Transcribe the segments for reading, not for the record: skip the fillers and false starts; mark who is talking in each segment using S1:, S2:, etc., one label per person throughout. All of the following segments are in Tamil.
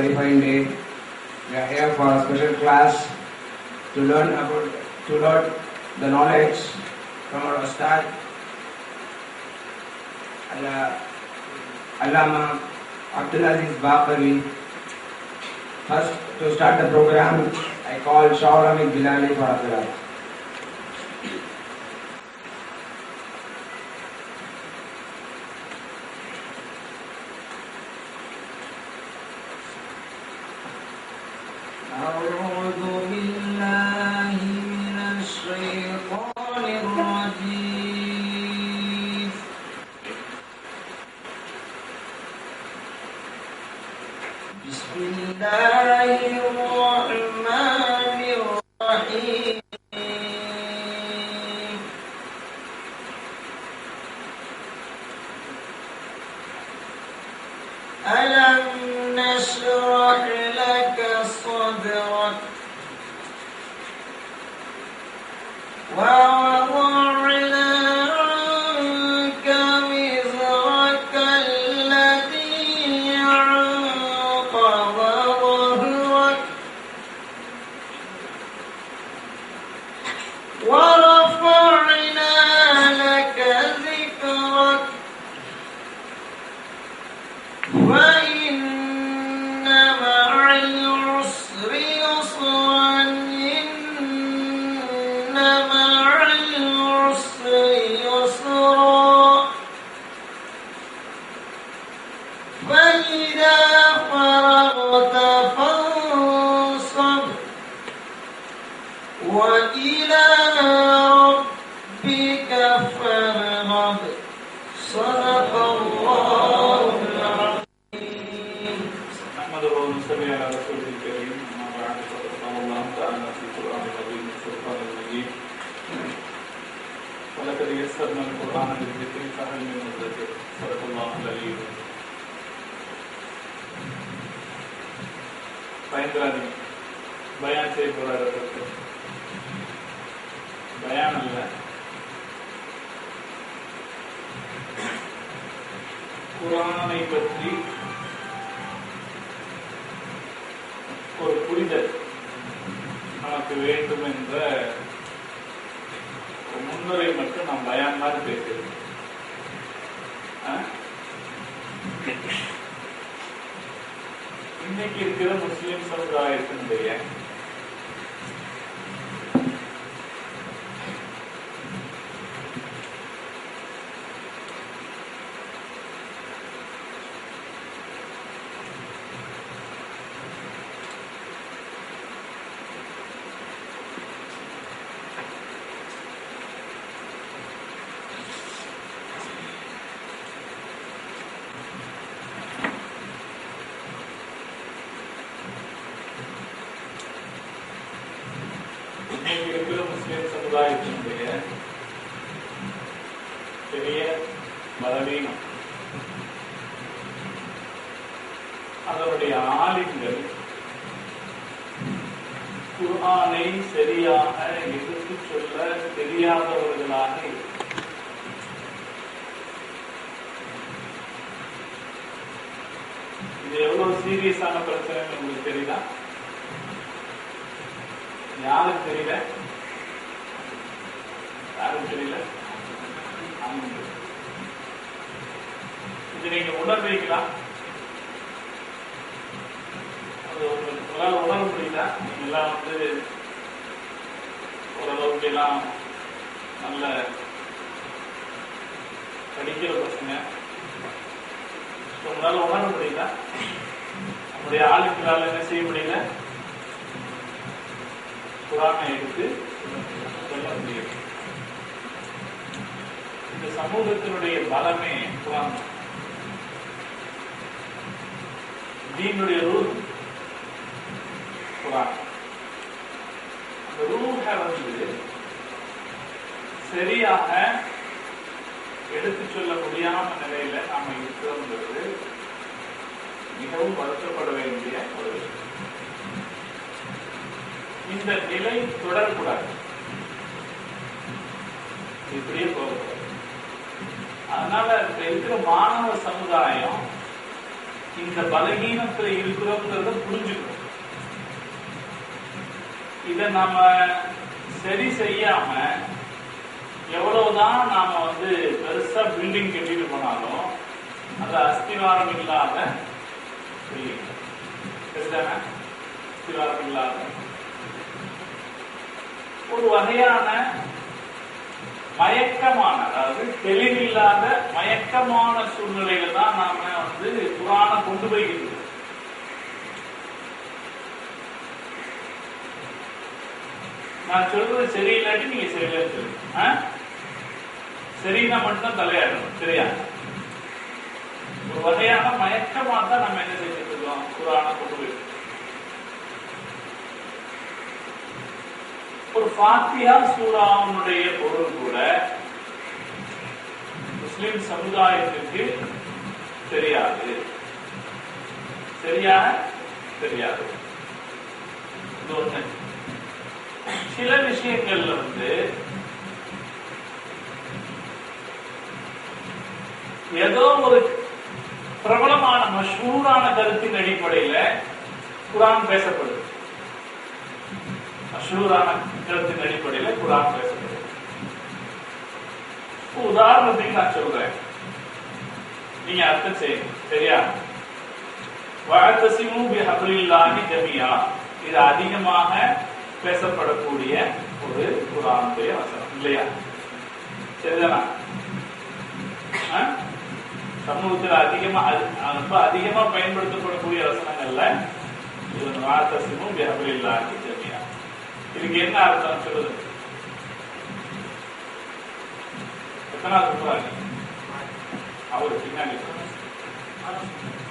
S1: very fine day. We are here for a special class to learn the knowledge from our Ustad, Allama Abdul Aziz Baqari. First, to start the program, I call Shawramik Bilali for Abdullah.
S2: இந்த பலகீனத்துல இருக்கிறோங்கிறத புரிஞ்சுக்கணும். இத நாம சரி செய்யாம எவ்வளவுதான் நாம பெருசா பில்டிங் கட்டிட்டு போனாலும் அது அஸ்திவாரம் இல்லாத அஸ்திவாரம் இல்லாத ஒரு வகையான மயக்கமான, அதாவது தெளிவில்லாத மயக்கமான சூழ்நிலையில தான் நாம குர்ஆனை கொண்டு போய்கிட்டு. நான் சொல்றது சரியில்லாட்டி நீங்க சரியில்லைன்னு சொல்லுங்க. சரின்னா மட்டும்தான் தலையாடணும். சரியா? ஒரு வகையான மயக்கமா தான் நம்ம என்ன செஞ்சுட்டு இருக்கோம், குர்ஆனை கொண்டு போயிட்டு. ஒரு ஃபாத்திஹா சூராவுடைய பொருள் கூட முஸ்லிம் சமுதாயத்திற்கு தெரியாது. சரியா? தெரியாது. சில விஷயங்கள்ல ஏதோ ஒரு பிரபலமான மஷூரான கருத்தின் அடிப்படையில குர்ஆன் பேசப்படுது. மஷூரான கருத்தின் அடிப்படையில குர்ஆன் பேசப்படுது. உதாரணத்துக்கு நான் சொல்றேன், நீங்க அர்த்தம் செய்யணும். சரியா? வஅதஸிமு பிஹப்லில்லாஹி ஜமீஆ, இது அதிகமாக பேசப்படக்கூடிய ஒரு குர்ஆனுடைய வசனம் இல்லையா? சரிதானா? சமூகத்தில் ரொம்ப அதிகமா பயன்படுத்தப்படக்கூடிய வசனங்கள்ல இது வஅதஸிமு பிஹப்லில்லாஹி ஜமீஆ. இதுக்கு என்ன அர்த்தம் சொல்லுது? எத்தனாவது குர்ஆன்? அவரு பின்னாடி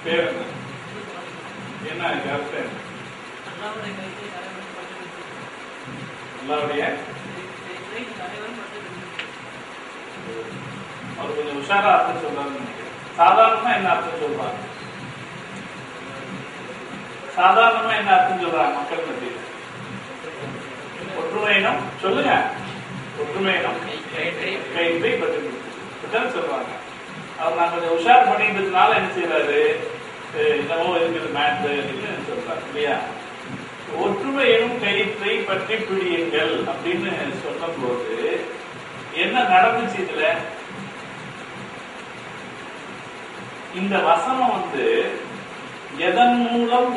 S2: பேர் என்ன அர்த்தம்? அல்லாஹ்வுடைய அவர் கொஞ்சம் உஷாரா அர்த்தம் சொல்றாருன்னு நினைக்கிறேன். சாதாரணமா என்ன அர்த்தம் சொல்றாங்க? சாதாரணமா என்ன அர்த்தம் சொல்றாங்க மக்கள் மத்தியில்? ஒற்றுமையினம் சொல்லுங்க. ஒற்றுமையினம் கயிற்றை பற்றி சொல்றாங்க. அவர் நான் கொஞ்சம் உஷார் பண்ணிட்டதுனால என்ன செய்யறாரு, என்னவோ இருக்கிறது மேட்ரு அப்படின்னு சொல்றாரு இல்லையா? ஒற்றுமை எனும் கயிற்றை பற்றி பிடியுங்கள் அப்படின்னு சொன்ன போது என்ன நடந்துச்சு? இதுல இந்த வசனம் எதன் மூலம்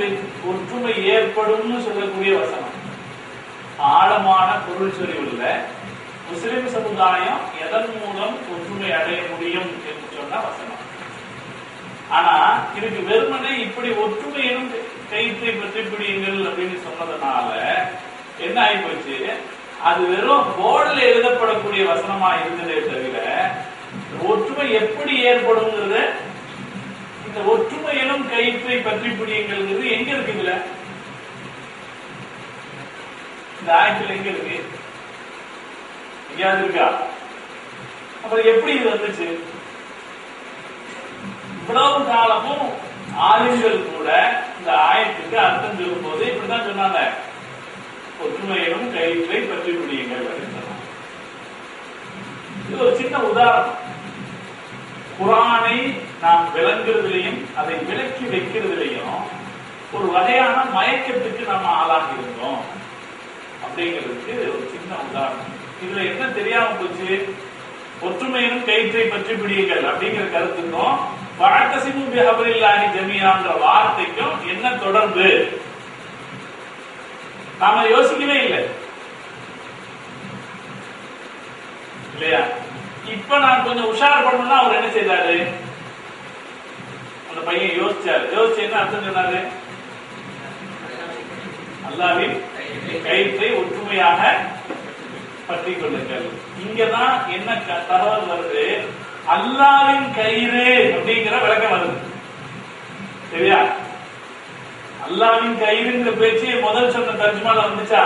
S2: ஒற்றுமை ஏற்படும் சொல்லக்கூடிய வசனம். ஆழமான பொருள் சொறிவுள்ள முஸ்லிம் சமுதாயம் எதன் மூலம் ஒற்றுமை அடைய முடியும் என்று சொன்ன வசனம். ஆனா இதுக்கு வெறுமனே இப்படி ஒற்றுமை எனும் கயிற்றை பற்றி பிடியுங்கள் அப்படின்னு சொன்னதுனால என்ன ஆகி போச்சு, அது வெறும் போர்டில் எழுதப்படக்கூடிய வசனமா இருந்ததே தவிர ஒற்றுமை எப்படி ஏற்படுங்கிறது, இந்த ஒற்றுமை எனும் கயிற்றை பற்றி பிடியுங்கிறது எங்க இருக்கு? இதுல இந்த ஆயத்துல எங்க இருக்கு? எங்கேயாவது இருக்கா? அப்புறம் எப்படி இது வந்துச்சு? இவ்வளவு காலமும் ஆளுங்கள் கூட இந்த ஆயத்துக்கு அர்த்தம் சொல்லும் போது இப்படிதான் சொன்னாங்க, ஒற்றுமையிலும் கயிற்றை பற்றி பிடியுங்கள் அப்படின்னு சொன்னாங்க. இது ஒரு சின்ன உதாரணம். குர்ஆனை நாம் விளங்குறதுலையும் அதை விளக்கி வைக்கிறதுலையும் ஒரு வகையான மயக்கத்துக்கு நாம ஆளாகி இருந்தோம் அப்படிங்கிறதுக்கு ஒரு சின்ன உதாரணம். இதுல என்ன தெரியாம போச்சு, ஒற்றுமையிலும் கயிற்றை பற்றி பிடியுங்கள் அப்படிங்கிற கருத்துக்கும் வஅதஸிமு பிஹப்லில்லாஹி ஜமீஆன்ற வார்த்தைக்கும் என்ன தொடர்பு நாம யோசிக்கவே இல்லை இல்லையா? இப்ப நான் கொஞ்சம் உஷார் பண்ணணும்னா அவர் என்ன செய்தாரு, அந்த பையன் யோசிச்சு என்ன அர்த்தம் சொன்னாரு? அல்லாஹ்வின் கயிற்றை ஒற்றுமையாக பற்றி கொள்ளுங்கள். இங்கதான் என்ன தகவல் வருது, அல்லாஹ்வின் கயிறு அப்படிங்கிற விளக்கம் வருது. சரியா? அல்லாஹ்வின் கயிறுங்கிற பேச்சு முதல் சொன்ன தர்ஜுமால வந்துச்சா?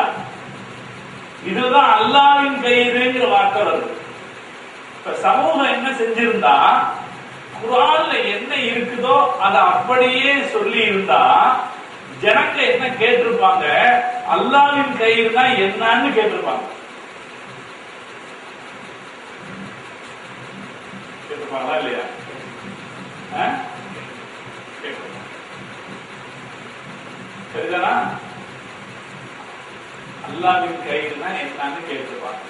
S2: இதுதான் அல்லாஹ்வின் கயிறுங்கிற வார்த்தை வருது. இப்ப சமூகம் என்ன செஞ்சிருந்தா, குர்ஆன்ல என்ன இருக்குதோ அதை அப்படியே சொல்லி இருந்தா ஜனங்க என்ன கேட்டிருப்பாங்க, அல்லாஹ்வின் கயிறுனா என்னன்னு கேட்டிருப்பாங்க. கேட்டிருப்பாங்களா இல்லையா? சரிதானா? அல்லாஹ்வின் கைதுனா என்னன்னு கேட்டிருப்பாங்க.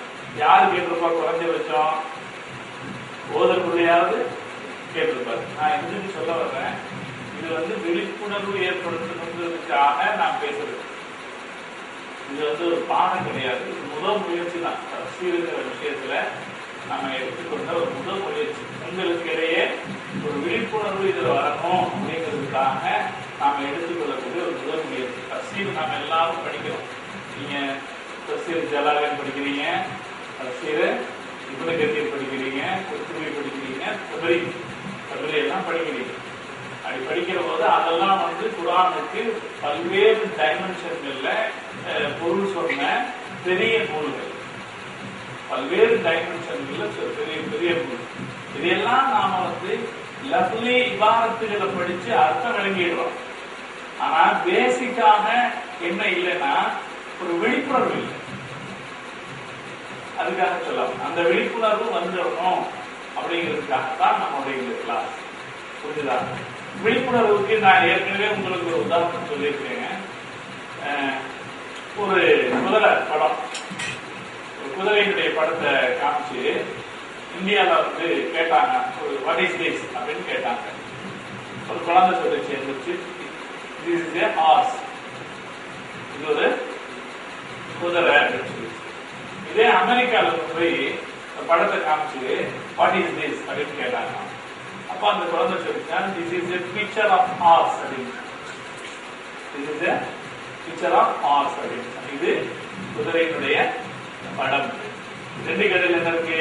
S2: யாரு கேட்டிருப்பா? குறைஞ்சபட்சம் ஓதற்குள்ளையாவது கேட்டிருப்பாரு. நான் எதுக்கு சொல்ல வர்றேன், இது விழிப்புணர்வு ஏற்படுத்தணுங்கிறதுக்காக நான் பேசுறேன். இது ஒரு பாடம் கிடையாது. இது முதல் முயற்சி தான். தஃசீருங்கிற விஷயத்துல நம்ம எடுத்துக்கொண்ட ஒரு முதல் முயற்சி. உங்களுக்கு இடையே ஒரு விழிப்புணர்வு இதுல வரணும் அப்படிங்கிறதுக்காக நாம எடுத்துக்கொள்ளக்கூடிய ஒரு முதல் முயற்சி. தஃசீர் நாம எல்லாரும் படிக்கிறோம். நீங்க தஃசீர் ஜலாலன் படிக்கிறீங்க, தஃசீர் இப்னு கதீர் படிக்கிறீங்க, குர்துபி படிக்கிறீங்க, தபரி எல்லாம் படிக்கிறீங்க. அப்படி படிக்கிற போது அதெல்லாம் குர்ஆனுக்கு பல்வேறு டைமென்ஷன்கள்ல பொருள் சொன்ன பெரிய நூல்கள், பல்வேறு டைமென்ஷன்கள்ல பெரிய பெரிய நூல். இதையெல்லாம் நாம லஃப்லி இபாரத்துகளை படிச்சு அர்த்தம் விளங்கிடுறோம். ஆனா பேசிக்காக என்ன இல்லைன்னா ஒரு விழிப்புணர்வு இல்லை. அதுக்காக சொல்லலாம், அந்த விழிப்புணர்வு வந்துடணும் அப்படிங்கிறதுக்காகத்தான் நம்மளுடைய இந்த கிளாஸ். புரிஞ்சுதா? விழிப்புணர்வுக்கு நான் ஏற்கனவே உங்களுக்கு ஒரு உதாரணம் சொல்லியிருக்கேங்க. ஒரு குதிரை படம், ஒரு குதிரையினுடைய படத்தை காமிச்சு இந்தியாவில் கேட்டாங்க, ஒரு வாட் இஸ் திஸ் அப்படின்னு கேட்டாங்க. ஒரு குழந்தை சொல்லிச்சு இருந்துச்சு, திஸ் இஸ் ஏ ஹார்ஸ், இது ஒரு குதிரை அப்படின்னு சொல்லிச்சு. இதே அமெரிக்காவில் போய் படத்தை காமிச்சு வாட் இஸ் திஸ் அப்படின்னு கேட்டாங்க. அப்ப அந்த குழந்தை சொல்லிச்சான், this is a picture of horse அப்படின்னு. This is a picture of horse அப்படின்னு. இது குதிரையினுடைய படம். ரெண்டு கடையில் என்ன இருக்கு?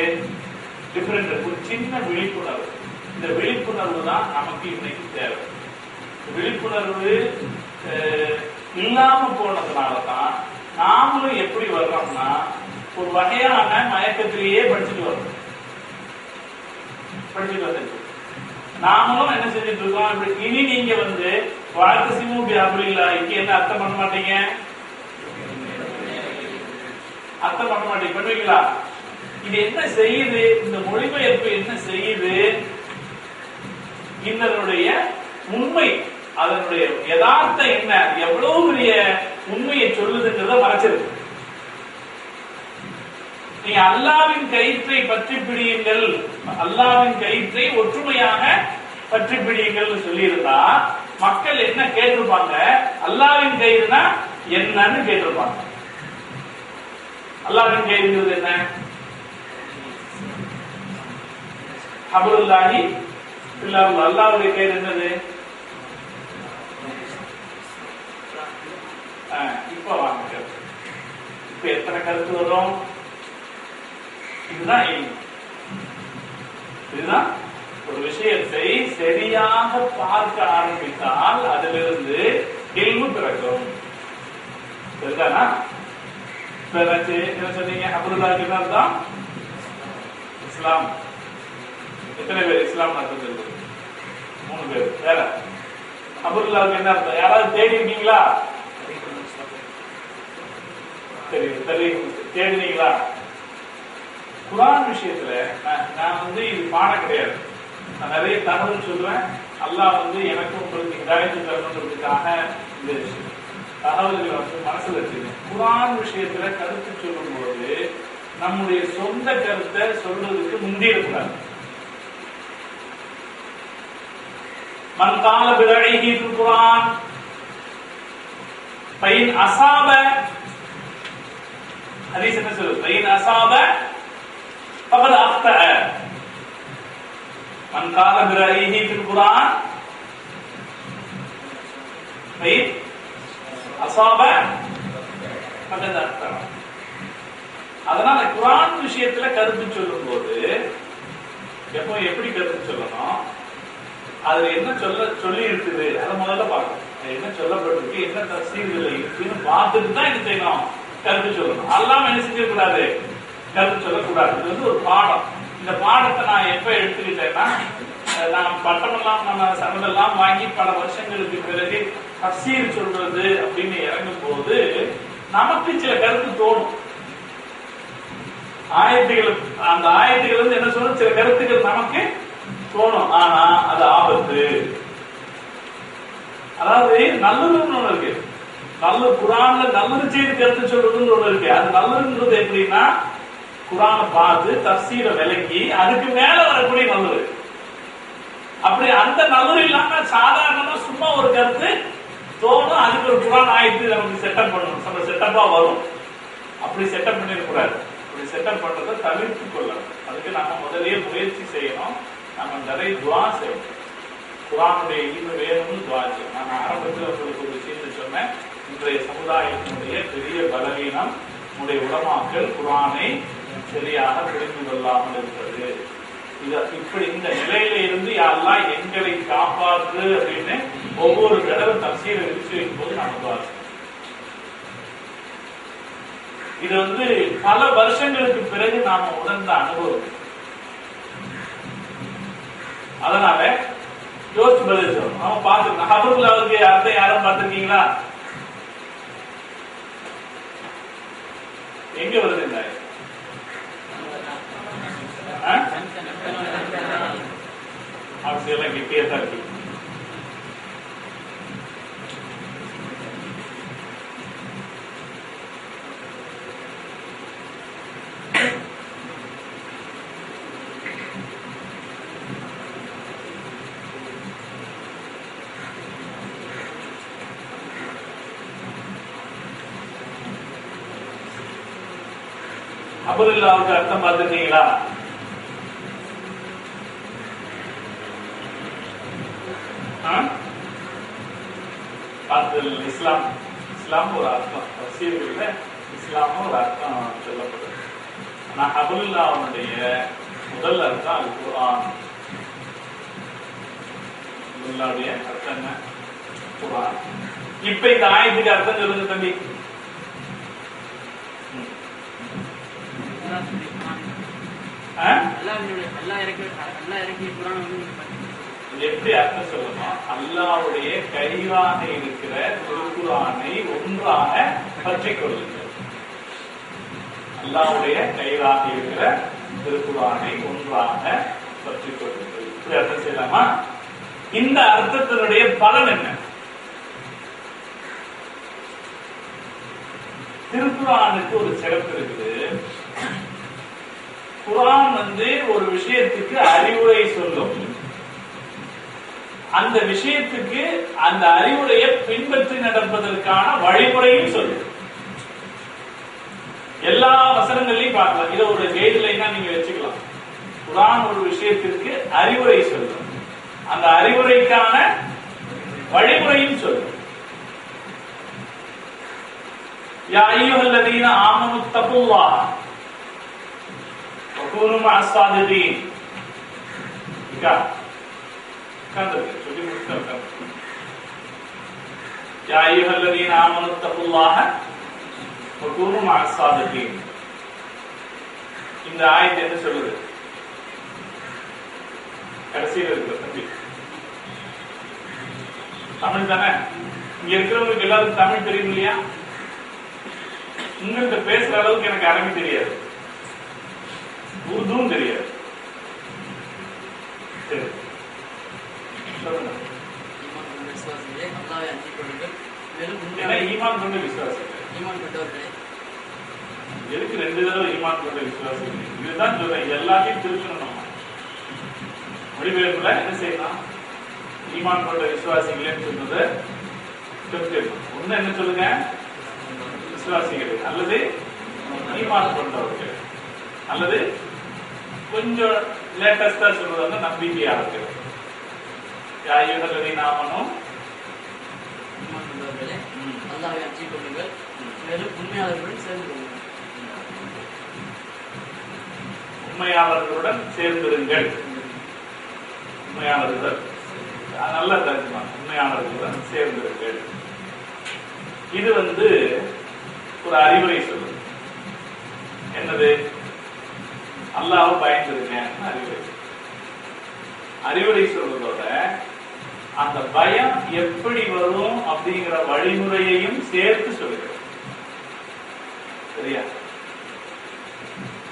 S2: டிஃபரெண்ட். ஒரு சின்ன விழிப்புணர்வு. இந்த விழிப்புணர்வு தான் நமக்கு இன்னைக்கு தேவை. விழிப்புணர்வு இல்லாம போனதுனாலதான் நாமளும் எப்படி வர்றோம்னா ஒரு வகையான மயக்கத்திலேயே படிச்சுட்டு வர்றோம். படிச்சுட்டு வந்து நாமளும் என்ன செஞ்சுட்டு இருக்கோம்? இனி நீங்க வாழ்க்கை சிமூபி அப்படி இல்ல, இங்க என்ன அர்த்தம் பண்ண மாட்டீங்க, அர்த்தம் பண்ண மாட்டீங்க, பண்ணுவீங்களா? இது என்ன செய்யுது? இந்த மொழிபெயர்ப்பு என்ன செய்யுது? இதனுடைய உண்மை, அதனுடைய யதார்த்தம் என்ன, எவ்வளவு பெரிய உண்மையை சொல்லுதுங்கிறத மறைச்சிருக்கு. நீங்க அல்லாஹ்வின் கயிற்றை பற்றி பிடியுங்கள், அல்லாஹ்வின் கயிற்றை ஒற்றுமையாக பற்றி பிடியுங்கள் சொல்லி இருந்தா மக்கள் என்ன கேட்டிருப்பாங்க? அல்லாஹ்வின் கயிறுனா என்னன்னு கேட்டிருப்பாங்க. அல்லாஹ்வின் கயிறுங்கிறது என்ன? ஹபலுல்லாஹி பில்லாஹ். அல்லாஹ்வுடைய கயிறு என்னது? இப்ப வாங்க, இப்ப எத்தனை கருத்து வரும்? இதுதான் இல்மு. இதுதான் ஒரு விஷயத்தை சரியாக பார்க்க ஆரம்பித்தால் அதிலிருந்து இல்மு பிறக்கும். சரிதானா? என்ன சொன்னீங்க? அப்துல்லாஹ் என்ன அர்த்தம்? இஸ்லாம். எத்தனை பேர் இஸ்லாம் அர்த்தம் தெரியுது? 3 பேர். வேற அப்துல்லாஹ் என்ன அர்த்தம்? யாராவது தேடி இருக்கீங்களா? சரி, தேடினீங்களா? குர்ஆன் விஷயத்துல நான் இது பாடம் கிடையாது. நான் நிறைய தகவல் சொல்றேன். அல்லாஹ் எனக்கும் உங்களுக்கு ஹிதாயத்து தரணுன்றதுக்காக இந்த தகவல்களை மனசுல வச்சுக்கேன். குர்ஆன் விஷயத்துல கருத்து சொல்லும் போது நம்முடைய சொந்த கருத்தை சொல்றதுக்கு முந்திடக்கூடாது. மன் கால பிரைஹி ஃபில் குர்ஆன் ஃபைன் அஸாப, ஹதீஸ் என்ன சொல்லுது? ஃபைன் அஸாப فقد أخطأ. من قال برأيه في القرآن فإن أصاب فقد أخطأ. அதனால குர்ஆன் விஷயத்துல கருத்து சொல்லும் போது எப்படி கருத்து சொல்லணும், அதுல என்ன சொல்லி இருக்குது அதை முதல்ல பார்க்கணும். என்ன சொல்லப்பட்டிருக்கு, என்ன தஃசீர்கள் இருக்குன்னு பார்த்துட்டு தான் என்ன செய்யணும்? கருத்து சொல்லணும். அல்லாம என்ன செஞ்சிடக்கூடாது? கருத்து சொல்லக்கூடாது. இது ஒரு பாடம். இந்த பாடத்தை நான் எப்ப எடுத்துக்கிட்டேன்னா, நான் பட்டமெல்லாம் நம்ம சனதெல்லாம் வாங்கி பல வருஷங்களுக்கு பிறகு தஃசீர் சொல்றது அப்படின்னு இறங்கும் போது நமக்கு சில கருத்து தோணும். ஆயத்துகள், அந்த ஆயத்துகள் என்ன சொல்றது, சில கருத்துக்கள் நமக்கு தோணும். ஆனா அது ஆபத்து. அதாவது நல்லதுன்னு ஒண்ணு இருக்கு. நல்ல குரான்ல நல்லது செய்து கருத்து சொல்றதுன்னு ஒண்ணு இருக்கு. அது நல்லதுன்றது எப்படின்னா குரானை பார்த்து தஃசீரை விளக்கி அதுக்கு மேல வரக்கூடிய நல்லது. அப்படி அந்த நல்லது இல்லாம சாதாரணமா சும்மா ஒரு கருத்து தோணும், அதுக்கு ஒரு குரான் ஆயிட்டு நமக்கு செட்டப் பண்ணணும், நம்ம செட்டப்பா வரும். அப்படி செட்டப் பண்ணிடக்கூடாது. அப்படி செட்டப் பண்றதை தவிர்த்து கொள்ளணும். அதுக்கு நம்ம முதலே முயற்சி செய்யணும். நம்ம நிறைய துவா செய்யணும். குரானுடைய ஈவு வேணும்னு துவா செய்யணும். நான் ஆரம்பத்தில் உங்களுக்கு ஒரு விஷயத்தை சொன்னேன். இன்றைய சமுதாயத்தினுடைய பெரிய பலவீனம் நம்முடைய உலமாக்கள் குரானை சரியாக புரிந்து கொள்ளாமல் இருக்கிறது. இப்படி இந்த நிலையில இருந்து யாரெல்லாம் எங்களை காப்பாற்று அப்படின்னு ஒவ்வொரு தடவை தப்சீரை விரிச்சு வைக்கும் போது நாம துவா செய்யணும். இது பல வருஷங்களுக்கு பிறகு நாம உணர்ந்த அனுபவம். அதனால யோசிச்சு பதில் சொல்லணும். நாம பார்த்துருக்கோம். ஹபருல் அவருக்கு அர்த்தம் யாரும் பார்த்திருக்கீங்களா? எங்க வருது இந்த அவசியம் கிட்டேதான் இருக்கு. அபுல்லாவுக்கு அர்த்தம் பார்த்துட்டீங்களா? இஸ்லாம் இஸ்லாம் ஒரு அர்த்தம், தஃசீர்ல இஸ்லாமும் ஒரு அர்த்தம் சொல்லப்படுது. ஆனா அபுல்லாவுடைய முதல் அர்த்தம் அல் குர்ஆன். அபுல்லாவுடைய அர்த்தம் என்ன? குர்ஆன். இப்ப இந்த ஆயத்துக்கு அர்த்தம் சொல்லுங்க தம்பி. எப்படி அர்த்தம் சொல்லணும்? அல்லாஹ்வுடைய கையிலாக இருக்கிற திருக்குர்ஆனை ஒன்றாக பற்றிக் கொள்ளுங்கள். அல்லாஹ்வுடைய கையிலாக இருக்கிற திருக்குர்ஆனை ஒன்றாக பற்றிக் கொள்ளுங்கள். இப்படி அர்த்தம் செய்யலாமா? இந்த அர்த்தத்தினுடைய பலன் என்ன? திருக்குர்ஆனுக்கு ஒரு சிறப்பு இருக்குது. குர்ஆன் ஒரு விஷயத்துக்கு அறிவுரை சொல்லும். அந்த விஷயத்துக்கு அந்த அறிவுரையை பின்பற்றி நடப்பதற்கான வழிமுறையும் சொல்லும். எல்லா வசனங்களையும் பார்க்கலாம். இதை ஒரு கைட்லைனா நீங்க வச்சுக்கலாம். குர்ஆன் ஒரு விஷயத்திற்கு அறிவுரை சொல்லும், அந்த அறிவுரைக்கான வழிமுறையும் சொல்லும். யா அய்யுஹல்லதீன ஆமனு தக்குல்லாஹ் வகூனு மஅஸ் ஸாதிகீன். சொல்லி முடிச்சிட்டோம். யா அய்யுஹல்லதீன ஆமனு தக்குல்லாஹ் வகூனு மஅஸ் ஸாதிகீன். இந்த ஆயத்து என்ன சொல்லுது? கடைசியில் இருக்கிற தம்பி தமிழ் தானே? இங்க இருக்கிறவங்களுக்கு எல்லாருக்கும் தமிழ் தெரியும் இல்லையா? உங்கள்கிட்ட பேசுற அளவுக்கு எனக்கு அரபி தெரியாது, உருதுவும் தெரியாது. சரி சொல்லுங்க. ஈமான் கொண்ட விசுவாசிகள். எதுக்கு 2 தடவை ஈமான் கொண்ட விசுவாசிகள்? இதுதான் சொல்றேன். எல்லாத்தையும் திருத்தணும். மொழிபெயர்ப்புல என்ன செய்யலாம்? ஈமான் கொண்ட விசுவாசிகளேன்னு சொன்னது திருத்தணும். ஒண்ணு என்ன சொல்லுங்க? விசுவாசிகள் அல்லது ஈமான் கொண்டவர்கள், அல்லது கொஞ்சம் லேட்டஸ்டா சொல்றது நம்பிக்கையாளர்கள். யா அய்யுஹல்லதீன ஆமனு ஈமான் கொண்டவர்களே அல்லாஹ்வை அஞ்சிக் கொள்ளுங்கள், மேலும் உண்மையாளர்களுடன் சேர்ந்து கொள்ளுங்கள். உண்மையாளர்களுடன் சேர்ந்திருங்கள். உண்மையாளர்கள் நல்ல தர்ஜமா. உண்மையாளர்களுடன் சேர்ந்திருங்கள். இது ஒரு அறிவுரை சொல்லுது. என்னது? அல்லாஹ்வை பயந்துருங்க அறிவுரை. அறிவுரை சொல்றதோட அந்த பயம் எப்படி வரும் அப்படிங்கிற வழிமுறையையும் சேர்த்து சொல்லுகிறது. சரியா?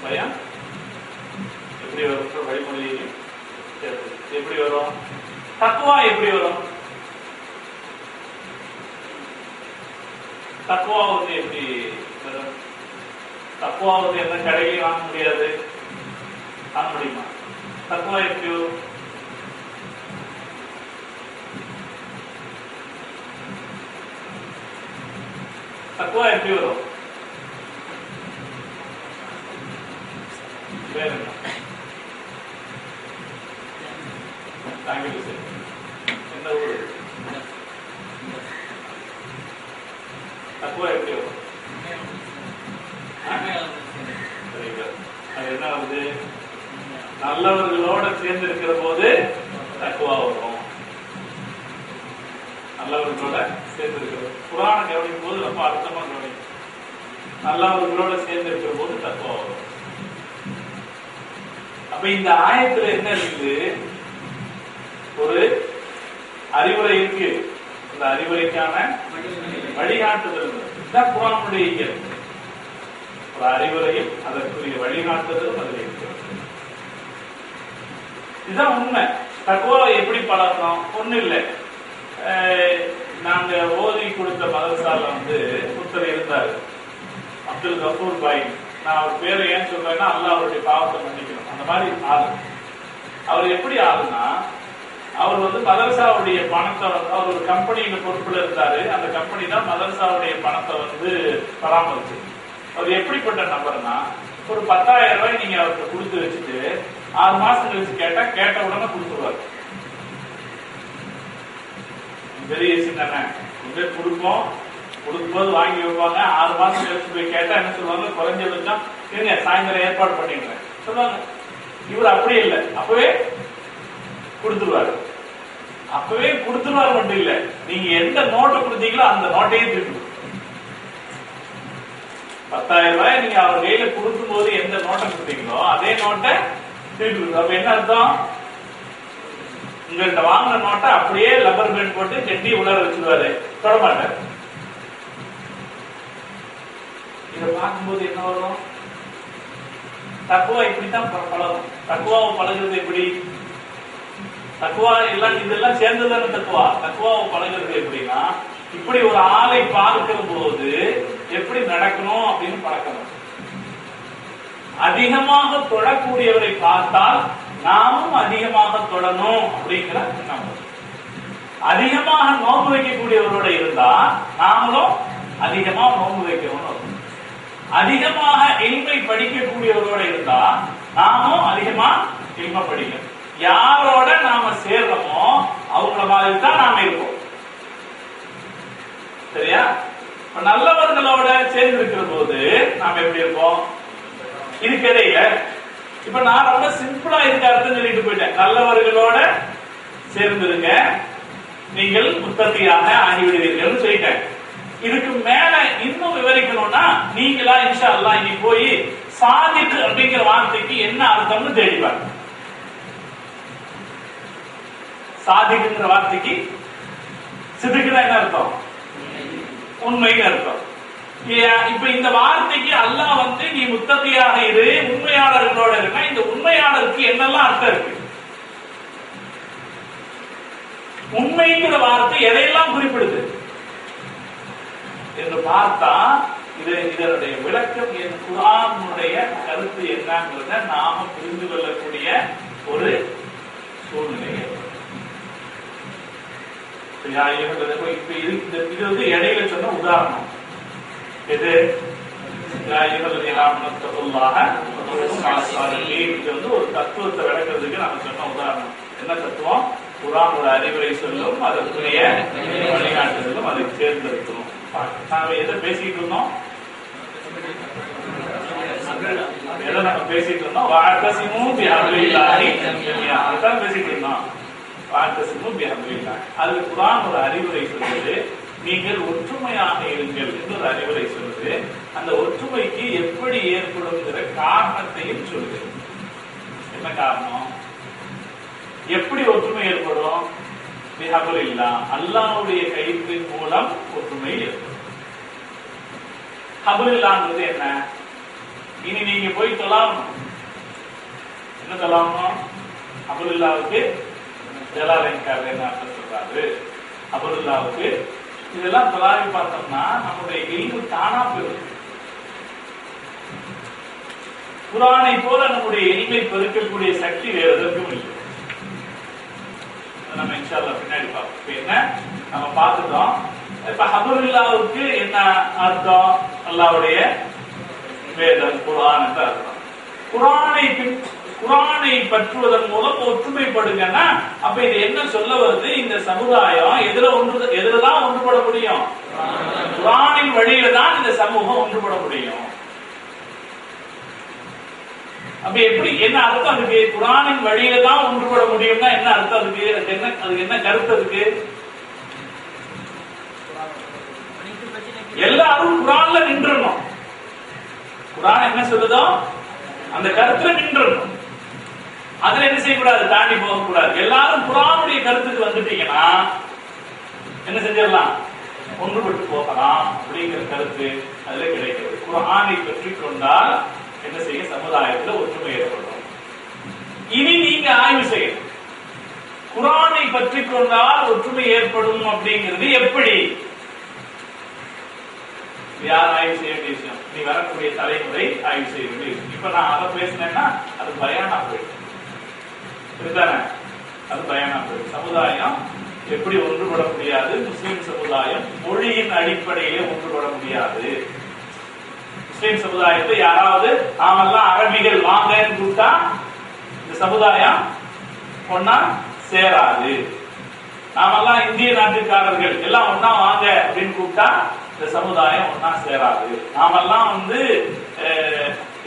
S2: பயம் எப்படி வரும் வழிமுறையையும் சேர்த்து. எப்படி வரும்? தக்வா எப்படி வரும்? தக்குவா வந்து எப்படி வரும்? தக்குவா வந்து எந்த கடையிலையும் வாங்க முடியாது, வாங்க முடியுமா? தக்குவா எப்படி வரும்? தக்குவா எப்படி வரும்? பேர் என்ன? தாங்கிட்டு சரி. எந்த ஊர்? தக்குவா எப்படி வரும்? அது என்ன வருது? நல்லவர்களோட சேர்ந்து இருக்கிற போது தக்குவா வரும். நல்லவர்களோட சேர்ந்து இருக்கிறது குர்ஆனை கவனிக்கும் போது ரொம்ப அர்த்தமா கவனிக்கும். நல்லவர்களோட சேர்ந்து இருக்கிற போது தக்குவா வரும். அப்ப இந்த ஆயத்துல என்ன இருக்குது? ஒரு அறிவுரை இருக்கு. இந்த அறிவுரைக்கான வழிகாட்டுதல் இதுதான் குர்ஆனுடைய இயல்பு. ஒரு அறிவுரையும் அதற்குரிய வழிகாட்டுதலும் அதில் இருக்கிறது. இதுதான் உண்மை. தக்குவாவை எப்படி பழக்கணும்? ஒண்ணு இல்லை. நாங்க ஓதி கொடுத்த மதரசால வந்து ஒருத்தர் இருந்தாரு, அப்துல் கபூர் பாய். நான் அவர் பேரை ஏன் சொல்றேன்னா அல்லாஹ் அவருடைய பாவத்தை மன்னிக்கணும். அந்த மாதிரி ஆளு. அவர் எப்படி ஆளுன்னா, அவர் வந்து மதரசாவுடைய பணத்தை, அவர் ஒரு கம்பெனியில பொறுப்புல இருந்தாரு. அந்த கம்பெனி தான் மதரசாவுடைய பணத்தை வந்து பராமரிச்சு. அவர் எப்படிப்பட்ட நபர்னா, ஒரு 10,000 ரூபாய் நீங்க அவருக்கு கொடுத்து வச்சுட்டு 6 மாசம் கழிச்சு கேட்டா கேட்ட உடனே கொடுத்துருவாரு. பெரிய சின்ன கொடுப்போம், கொடுக்கும்போது வாங்கி வைப்பாங்க. 6 மாசம் கழிச்சு போய் கேட்டா என்ன சொல்லுவாங்க? குறைஞ்சபட்சம் இருங்க, சாயந்தரம் ஏற்பாடு பண்ணிடுறேன் சொல்லுவாங்க. இவர் அப்படி இல்லை, அப்பவே கொடுத்துருவாரு. அப்பவே கொடுத்துருவாரு மட்டும் இல்ல, நீங்க எந்த நோட்டை கொடுத்தீங்களோ அந்த நோட்டையே திருப்பி 10,000 ரூபாய் நீங்க அவர் கையில கொடுக்கும் போது எந்த நோட்டை கொடுத்தீங்களோ அதே நோட்டை திருப்பி. அப்ப என்ன அர்த்தம்? உங்கள்கிட்ட வாங்கின நோட்டை அப்படியே லப்பர் பேண்ட் போட்டு கெட்டி உலர வச்சிருவாரு, தொடமாட்டார். இதை பார்க்கும்போது என்ன வரும்? தக்குவா இப்படித்தான் பழகும். தக்குவாவை பழகுறது எப்படி? தக்குவா எல்லாம் இதெல்லாம் சேர்ந்ததான தக்குவா. தக்குவாவை பழகுறது எப்படின்னா, இப்படி ஒரு ஆளை பார்க்கிற போது எப்படி நடக்கணும் அப்படின்னு பழக்கணும். அதிகமாக தொழக்கூடியவரை பார்த்தால் நாமும் அதிகமாக தொழணும் அப்படிங்கிற எண்ணம். அதிகமாக நோன்பு வைக்கக்கூடியவரோட இருந்தா நாமளும் அதிகமாக நோன்பு வைக்கணும். அதிகமாக இல்மை படிக்கக்கூடியவரோட இருந்தா நாமும் அதிகமா இல்மை படிக்கணும். யாரோட நாம சேர்றோமோ அவங்கள மாதிரி தான் நாம இருப்போம். சரியா? நல்லவர்களோட சேர்ந்து இருக்கிற போது நாம எப்படி இருப்போம்? இதுக்கு இடையில இப்ப நான் ரொம்ப சிம்பிளா இதுக்கு அர்த்தம் சொல்லிட்டு போயிட்டேன். நல்லவர்களோட சேர்ந்துருங்க, நீங்கள் முத்தத்தியாக ஆகிவிடுவீர்கள் சொல்லிட்டேன். இதுக்கு மேல இன்னும் விவரிக்கணும்னா நீங்களா இன்ஷா அல்லாஹ் இனி போய் சாதிக்கு அப்படிங்கிற வார்த்தைக்கு என்ன அர்த்தம்னு தேடிப்பாங்க. சாதிக்குங்கிற வார்த்தைக்கு சிதுக்குனா என்ன அர்த்தம்? உண்மைன்னு அர்த்தம். இப்ப இந்த வார்த்தைக்கு அல்லாஹ் வந்து நீ முத்தத்தியாக இரு, உண்மையாளர்களோட இருக்க, இந்த உண்மையாளருக்கு என்னெல்லாம் அர்த்தம் இருக்கு? உண்மைங்கிற வார்த்தை எதையெல்லாம் குறிப்பிடுது என்று பார்த்தா இதனுடைய விளக்கம் என் குர்ஆனுடைய கருத்து என்னங்கிறத நாம புரிந்து கொள்ளக்கூடிய ஒரு சூழ்நிலை. இது வந்து இடையில சொன்ன உதாரணம். இது வந்து ஒரு தத்துவத்தை விளக்குறதுக்கு நாம சொன்ன உதாரணம். என்ன தத்துவம்? குர்ஆன் ஒரு அறிவுரை சொல்லும், அதற்குரிய வழிகாட்டுதலும் அதை சேர்ந்திருக்கணும். நாம எதை பேசிட்டு இருந்தோம்? எதை நம்ம பேசிட்டு இருந்தோம்? வாஅத்தஸிமு பிஹப்லில்லாஹி ஜமீஆ. அதான் பேசிட்டு இருந்தோம். வாஅத்தஸிமு பிஹப்லில்லாஹ். அது குர்ஆன் ஒரு அறிவுரை சொல்லுது, நீங்கள் ஒற்றுமையாக இருங்கள் என்று ஒரு அறிவுரை சொல்லுது. அந்த ஒற்றுமைக்கு எப்படி ஏற்படுங்கிற காரணத்தையும் சொல்லுது. என்ன காரணம்? எப்படி ஒற்றுமை ஏற்படும்? பிஹப்லில்லாஹ், அல்லாஹ்வுடைய கயிற்றின் மூலம் ஒற்றுமை ஏற்படும். ஹப்லில்லாஹ்ங்கிறது என்ன? இனி நீங்க போய் தொழாமணும். என்ன தொழாமணும்? ஹப்லில்லாஹ்வுக்கு ஜலாலைன் கார்ல என்ன அர்த்தம் சொல்றாரு? ஹப்லில்லாஹ்வுக்கு இதெல்லாம் தொலாவி பார்த்தோம்னா நம்முடைய இல்மு தானா பெறும். குர்ஆனை போல நம்முடைய இல்மை பெருக்கக்கூடிய சக்தி வேற எதற்கும் இல்லை. நம்ம இன்ஷா அல்லாஹ் பின்னாடி பார்ப்போம். இப்ப என்ன நம்ம பார்த்துட்டோம். இப்ப ஹபருல்லாவுக்கு என்ன அர்த்தம்? அல்லாஹ்வுடைய வேதம் குர்ஆன் என்ற அர்த்தம். குர்ஆனை பற்றுவதன் மூலம் ஒற்றுமைப்படுங்கன்னா அப்ப இது என்ன சொல்ல வருது? இந்த சமுதாயம் எதுலதான் ஒன்றுபட முடியும்? குர்ஆனின் வழியில தான் இந்த சமூகம் ஒன்றுபட முடியும். அப்ப எப்படி என்ன அர்த்தம் அதுக்கு? குர்ஆனின் வழியில தான் ஒன்றுபட முடியும்னா என்ன அர்த்தம் அதுக்கு? அதுக்கு என்ன கருத்து இருக்கு? எல்லாரும் குர்ஆன்ல நின்றணும். குர்ஆன் என்ன சொல்லுதோ அந்த கருத்துல நின்றணும். அதுல என்ன செய்யக்கூடாது? தாண்டி போகக்கூடாது. எல்லாரும் குர்ஆனுடைய கருத்துக்கு வந்துட்டீங்கன்னா என்ன செஞ்சிடலாம்? ஒன்றுபட்டு போகலாம் அப்படிங்கிற கருத்து அதுல கிடைக்கிறது. குர்ஆனை பற்றி கொண்டால் என்ன செய்ய? சமுதாயத்தில் ஒற்றுமை ஏற்படும். இனி நீங்க ஆய்வு செய்யணும். குர்ஆனை பற்றி கொண்டால் ஒற்றுமை ஏற்படும் அப்படிங்கிறது எப்படி? யார் ஆய்வு செய்ய வேண்டிய விஷயம்? நீ வரக்கூடிய தலைமுறை ஆய்வு செய்ய வேண்டிய விஷயம். இப்ப நான் அதை பேசினேன்னா அது பயானா போயிடும். சரிதானே? அது பயானா போயிடும். சமுதாயம் எப்படி ஒன்றுபட முடியாது? முஸ்லிம் சமுதாயம் மொழியின் அடிப்படையிலே ஒன்றுபட முடியாது. முஸ்லிம் சமுதாயத்தை யாராவது நாமெல்லாம் அரபிகள் வாங்கன்னு கூப்பிட்டா இந்த சமுதாயம் ஒன்னா சேராது. நாமெல்லாம் இந்திய நாட்டுக்காரர்கள் எல்லாம் ஒன்னா வாங்க அப்படின்னு கூப்பிட்டா இந்த சமுதாயம் ஒன்னா சேராது. நாமெல்லாம்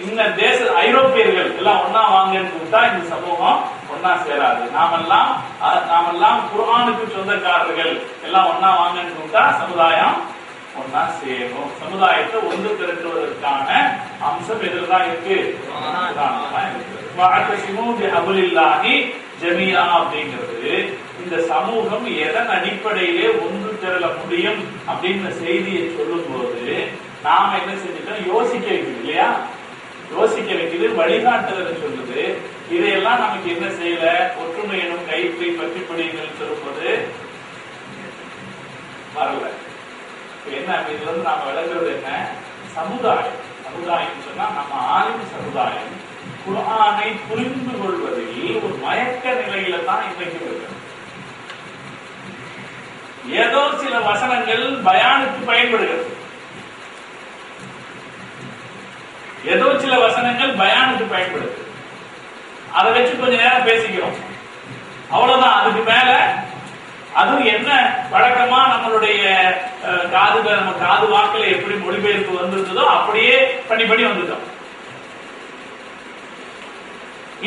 S2: இந்த தேச ஐரோப்பியர்கள் எல்லாம் ஒன்னா வாங்கன்னு கூப்பிட்டா இந்த சமூகம் ஒன்னா சேராது. நாமெல்லாம் குர்ஆனுக்கு சொந்தக்காரர்கள் எல்லாம் ஒன்னா வாங்கன்னு கூப்பிட்டா சமுதாயம் ஒன்னா சேரும். சமுதாயத்தை ஒன்று திரட்டுவதற்கான அம்சம் எதில்தான் இருக்கு? ஜமியா அப்படிங்கிறது இந்த சமூகம் எதன் அடிப்படையிலே ஒன்று திரள முடியும் அப்படின்னு செய்தியை சொல்லும் போது நாம என்ன செஞ்சுட்டோம்? யோசிக்க வைக்குது இல்லையா? யோசிக்க வைக்குது, வழிகாட்டுதல் சொல்லுது. இதையெல்லாம் நமக்கு என்ன செய்யல? ஒற்றுமை எனும் கைப்பை பற்றி பிடிங்கள் சொல்லும்போது வரல. என்ன இதுல நாம விளக்குறது என்ன? சமுதாயம் சொன்னா நம்ம ஆளும் சமுதாயம் குர்ஆனை புரிந்து கொள்வதில் ஒரு மயக்க நிலையில தான் இன்றைக்கு இருக்கு. ஏதோ சில வசனங்கள் பயானுக்கு பயன்படுகிறது. ஏதோ சில வசனங்கள் பயானுக்கு பயன்படுது. அதை வச்சு கொஞ்ச நேரம் பேசிக்கிறோம், அவ்வளவுதான். அதுக்கு மேல அதுவும் என்ன வழக்கமா நம்மளுடைய நம்ம காது வாக்கில் எப்படி மொழிபெயர்ப்பு வந்திருந்ததோ அப்படியே பண்ணி வந்துட்டோம்.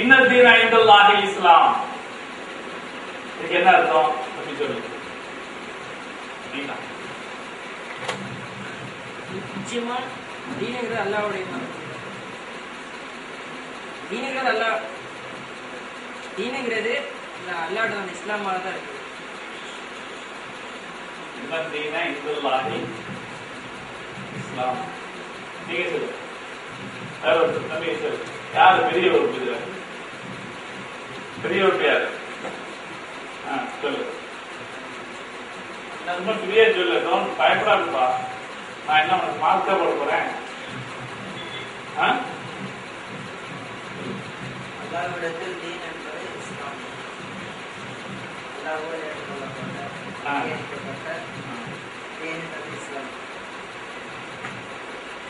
S2: இன்னதீன இன்தல்லாஹி இஸ்லாம். இதுக்கு என்ன அர்த்தம் அப்படி சொல்லுங்க.
S3: நிச்சயமா தீனங்கிறது அல்லாஹ்வுடைய தீனங்கிறது அல்லாஹ்வுடைய இஸ்லாமால தான் இருக்கு.
S2: இன்னதீன இன்தல்லாஹி இஸ்லாம். நீங்க சொல்லுங்க. தம்பி சொல்லுங்க. யாரு பெரியவர்? பெரியவர் யாரு? சொல்லு. நான் ரொம்ப கிளியா சொல்லு. பயப்படாதுப்பா. நான் என்ன உனக்கு மார்க்கா போட போறேன்?
S3: அல்லாஹ்விடத்தில் தீன் என்பது இஸ்லாம். அல்லாஹ்வால் ஏற்றுக்கொள்ளப்பட்ட தீன் என்பது இஸ்லாம்.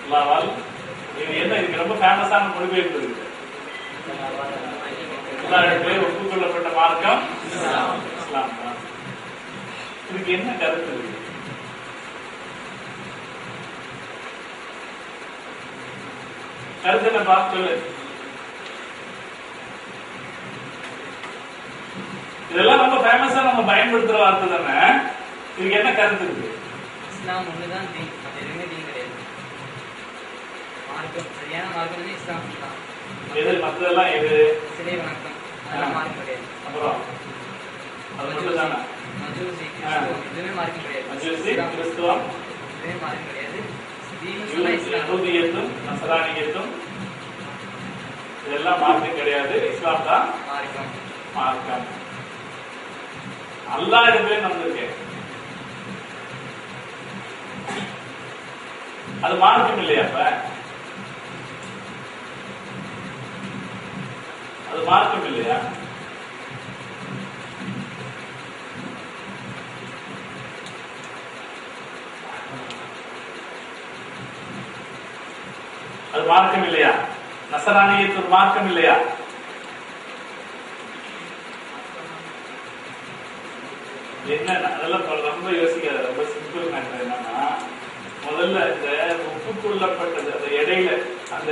S2: அல்லாஹ்வால் இது என்ன? இதுக்கு ரொம்ப ஃபேமஸான மொழிபெயர்ப்பு இருக்கு. அல்லாஹ்விடத்தில் ஒப்புக்கொள்ளப்பட்ட மார்க்கம் இஸ்லாம் தான். இதுக்கு என்ன கருத்து இருக்கு? கருத்து என்ன பார்த்து சொல்லு. இதெல்லாம் ரொம்ப ஃபேமஸா நம்ம பயன்படுத்துற வார்த்தை தானே. இதுக்கு என்ன கருத்து இருக்கு?
S3: இஸ்லாம் ஒண்ணுதான் தீன், அது எதுவுமே தீன் கிடையாது. மார்க்கம் சரியான மார்க்கம் இஸ்லாம் தான்.
S2: எது மற்றதெல்லாம் எது?
S3: சிலை வணக்கம் அதெல்லாம் மார்க்கம் கிடையாது.
S2: அப்புறம் அது மட்டும் தானே.
S3: மஜூசி கிறிஸ்துவம் எதுவுமே மார்க்கம் கிடையாது.
S2: மஜூசி கிறிஸ்துவம்
S3: எதுவுமே மார்க்கம் கிடையாது.
S2: யஹூதியத்தும் நஸ்ரானியத்தும் இதெல்லாம் மார்க்கம் கிடையாது. இஸ்லாம் தான் மார்க்கம். அல்லாஹ் இடத்துல நடந்திருக்கேன். அது மார்க்கம் இல்லையா? அப்ப அது மார்க்கம் இல்லையா? அது மார்க்கம் இல்லையா? நசரானியத்து மார்க்கம் இல்லையா? என்ன அதெல்லாம் ரொம்ப யோசிக்காத. ரொம்ப சிம்பிள் மேட்டர். என்னன்னா முதல்ல இந்த ஒப்புக்கொள்ளப்பட்டது அந்த இடையில அந்த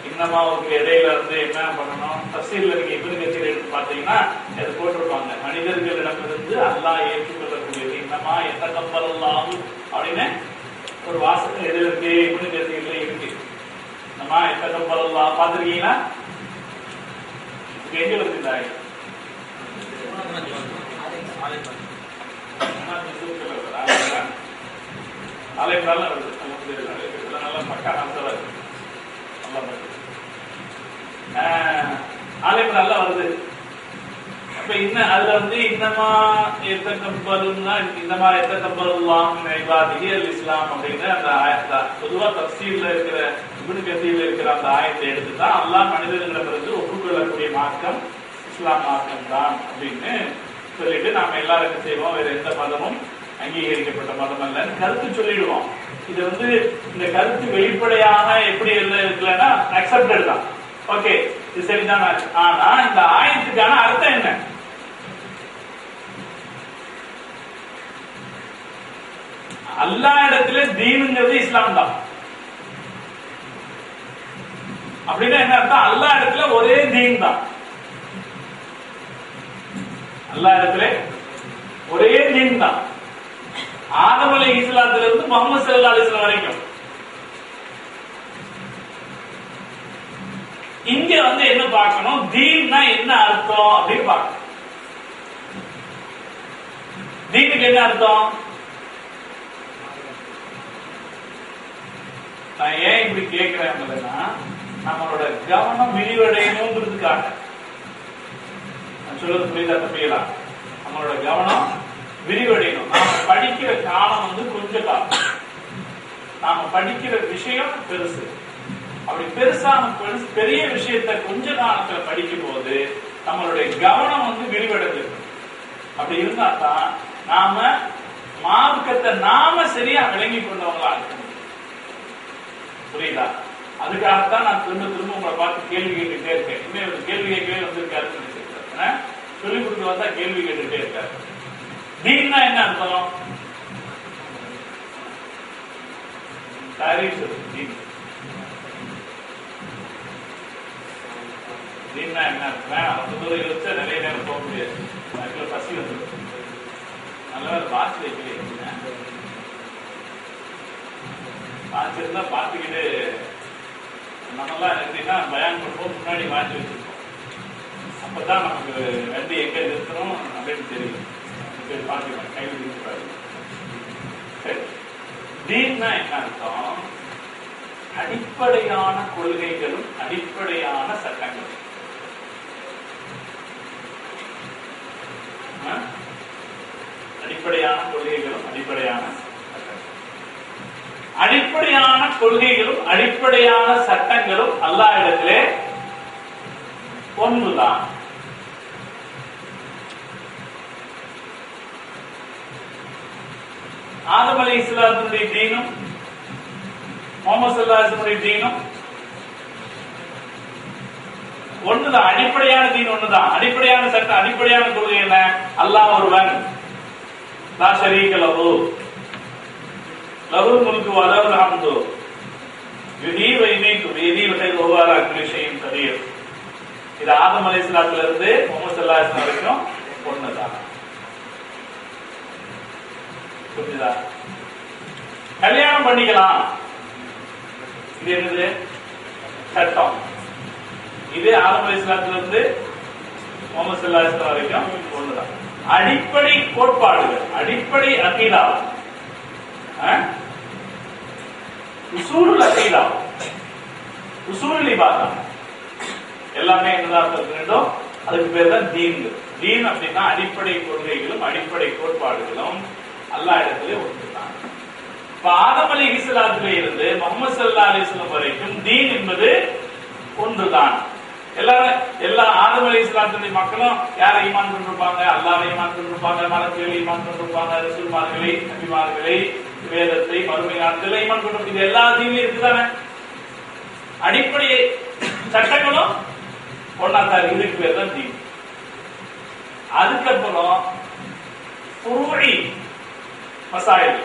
S2: இன்னமாவுக்கு இடையில வந்து என்ன பண்ணணும்? தஃசீர்ல நீங்க இப்னு கசீர் எடுத்து பாத்தீங்கன்னா அது போட்டிருப்பாங்க, மனிதர்களிடமிருந்து அல்லாஹ் ஏற்றுக்கொள்ளக்கூடியது இன்னமா எத்தகப்பல்லாஹு அப்படின்னு ஒரு வாசகம் எதுல இருக்கு? இப்னு கசீர்ல இருக்கு. இன்னமா எத்தகப்பல்லாஹ் பாத்திருக்கீங்களா? எங்க வருது இந்த ஆயத்து? ஆலைமரல்ல வருது. அப்ப இன்னும் அதுல வந்து இன்னமா எத்தகப்பலுன்னா இன்னமா எத்தகப்பலுல்லாஹு மின் இபாதிஹி அல்-இஸ்லாம் அப்படின்னு அந்த ஆயத்தை பொதுவா தஃசீர்ல இருக்கிற இப்னு கசீர்ல இருக்கிற அந்த ஆயத்தை எடுத்துட்டா அல்லாஹ் மனிதர்களிடமிருந்து ஒப்புக்கொள்ளக்கூடிய மார்க்கம் இஸ்லாம் மார்க்கம் தான் அப்படின்னு சொல்லிட்டு நாம எல்லாரும் என்ன செய்வோம்? வேற எந்த மதமும் அங்கீகரிக்கப்பட்ட மதம் அல்ல கருத்து சொல்லிடுவோம். இது வந்து இந்த கருத்து வெளிப்படையாக எப்படி இருக்குல்லன்னா அக்செப்டட் தான். ஓகே, இது சரிதான். ஆனா இந்த ஆயத்துக்கான அர்த்தம் என்ன? அல்லாஹ் இடத்துல தீனுங்கிறது இஸ்லாம் தான். அப்படின்னா என்ன அர்த்தம்? அல்லாஹ் இடத்துல ஒரே தீன் தான். அல்லாஹ் இடத்துல ஒரே தீன் தான். ஆதம் அலைஹிஸ்ஸலாத்துல இருந்து முஹம்மது ஸல்லல்லாஹு அலைஹி வஸல்லம் வரைக்கும். இங்க வந்து என்ன பார்க்கணும்? தீன்னா என்ன அர்த்தம் அப்படின்னு பார்க்கணும். தீனுக்கு என்ன அர்த்தம்? நான் ஏன் இப்படி கேட்கிறேன்னா நம்மளோட கவனம் விரிவடையணுங்கிறதுக்காக. நான் சொல்றது புரியுதா தம்பிகளா? நம்மளோட கவனம் விரிவடையணும். நாம படிக்கிற காலம் வந்து கொஞ்ச காலம், நாம படிக்கிற விஷயம் பெருசு. அப்படி பெருசான பெரிய விஷயத்த கொஞ்ச காலத்துல படிக்கும் போது நம்மளுடைய கவனம் வந்து விரிவடைஞ்சிருக்கு. அப்படி இருந்தா தான் நாம மார்க்கத்தை நாம சரியா விளங்கி கொண்டவங்களா இருக்கணும். புரியுதா? அதுக்காகத்தான் நான் திரும்ப திரும்ப உங்களை பார்த்து கேள்வி கேட்டுட்டே இருக்கேன். இன்னும் ஒரு கேள்வி கேட்கவே வந்திருக்காருன்னு நினைச்சிருக்கேன். சொல்லிக் கொடுக்க வந்தா கேள்வி கேட்டுட்டே இருக்காரு. தீன்னா என்ன அர்த்தம்? தீன்னா என்ன அர்த்தம்? ரொம்ப தூரம் யோசிச்சா நிறைய நேரம் போக முடியாது. அதுக்குள்ள பசி வந்து நல்ல வாட்ச் வைக்கலையே. வாட்ச் இருந்தா பார்த்துக்கிட்டு நம்மெல்லாம் எப்படின்னா பயான் பண்ணும்போது முன்னாடி வாட்ச் வச்சிருக்கோம். அப்பதான் நமக்கு வண்டி எங்க நிறுத்தணும் அப்படின்னு தெரியும். பார்த்துக்கலாம், கையில் இருக்கிறாரு. சரி, தீன்னா என்ன அர்த்தம்? அடிப்படையான கொள்கைகளும் அடிப்படையான சட்டங்களும். அடிப்படையான கொள்கைகளும் அடிப்படையான அடிப்படையான கொள்கைகளும் அடிப்படையான சட்டங்களும் அல்லாஹ் இடத்திலே ஒன்றுதான். ஆதம் அலைஹிஸ்ஸலாத்துடைய தீனும் முஹம்மது ஸல்லல்லாஹு அலைஹி வஸல்லம் தீனும் ஒண்ணுதான். அடிப்படையான தீன் ஒண்ணுதான். அடிப்படையான சட்டம், அடிப்படையான கொள்கை என்ன? அல்லாஹ் ஒருவன், லா ஷரீக லஹு, லஹுல் முல்கு வ லஹுல் ஹம்து, யுஹ்யி வ யுமீத்து பியதிஹில் கைரு வ ஹுவ அலா குல்லி ஷைஇன் கதீர். இது ஆதம் அலைஹிஸ்ஸலாத்துல இருந்து முஹம்மது ஸல்லல்லாஹு அலைஹி வஸல்லம் வரைக்கும் ஒண்ணுதான். புரியுதா? கல்யாணம் பண்ணிக்கலாம், இது என்னது? சட்டம். இது ஆதம் அலைஹிஸ்ஸலாத்துல இருந்து முஹம்மது ஸல்லல்லாஹு அலைஹி வஸல்லம் வரைக்கும் ஒண்ணுதான். அடிப்படை கோட்பாடுகள், அடிப்படை அகீதா, உசூலுல் அகீதா, உசூலுல் இபாதா எல்லாமே என்னதான் வேண்டும்? அதுக்கு பேர் தான் தீன். தீன் அப்படின்னா அடிப்படை கொள்கைகளும் அடிப்படை கோட்பாடுகளும் அல்லாஹ் இடத்திலே ஒன்றுதான். ஆதம் அலைஹிஸ்ஸலாத்துல இருந்து முஹம்மது ஸல்லல்லாஹு அலைஹி வஸல்லம் வரைக்கும் தீன் என்பது ஒன்றுதான். எல்லா ஆதம் அலைஹிஸ்ஸலாத்துடைய மக்களும் யாரை ஈமான் கொண்டிருப்பாங்க? அல்லாஹ்வை ஈமான் கொண்டிருப்பாங்க, மலக்குகளை ஈமான் கொண்டிருப்பாங்க, ரசூல்மார்களை, நபிமார்களை, வேதத்தை, மறுமை நாட்களை ஈமான் கொண்டிருப்பாங்க. இது எல்லா தீனிலும் இருக்குதானே? அடிப்படை சட்டங்களும் ஒன்னாத்தான், இதுக்கு பேர் தான் தீன். அதுக்கப்புறம் ஃபுரூஇ மசாயில்,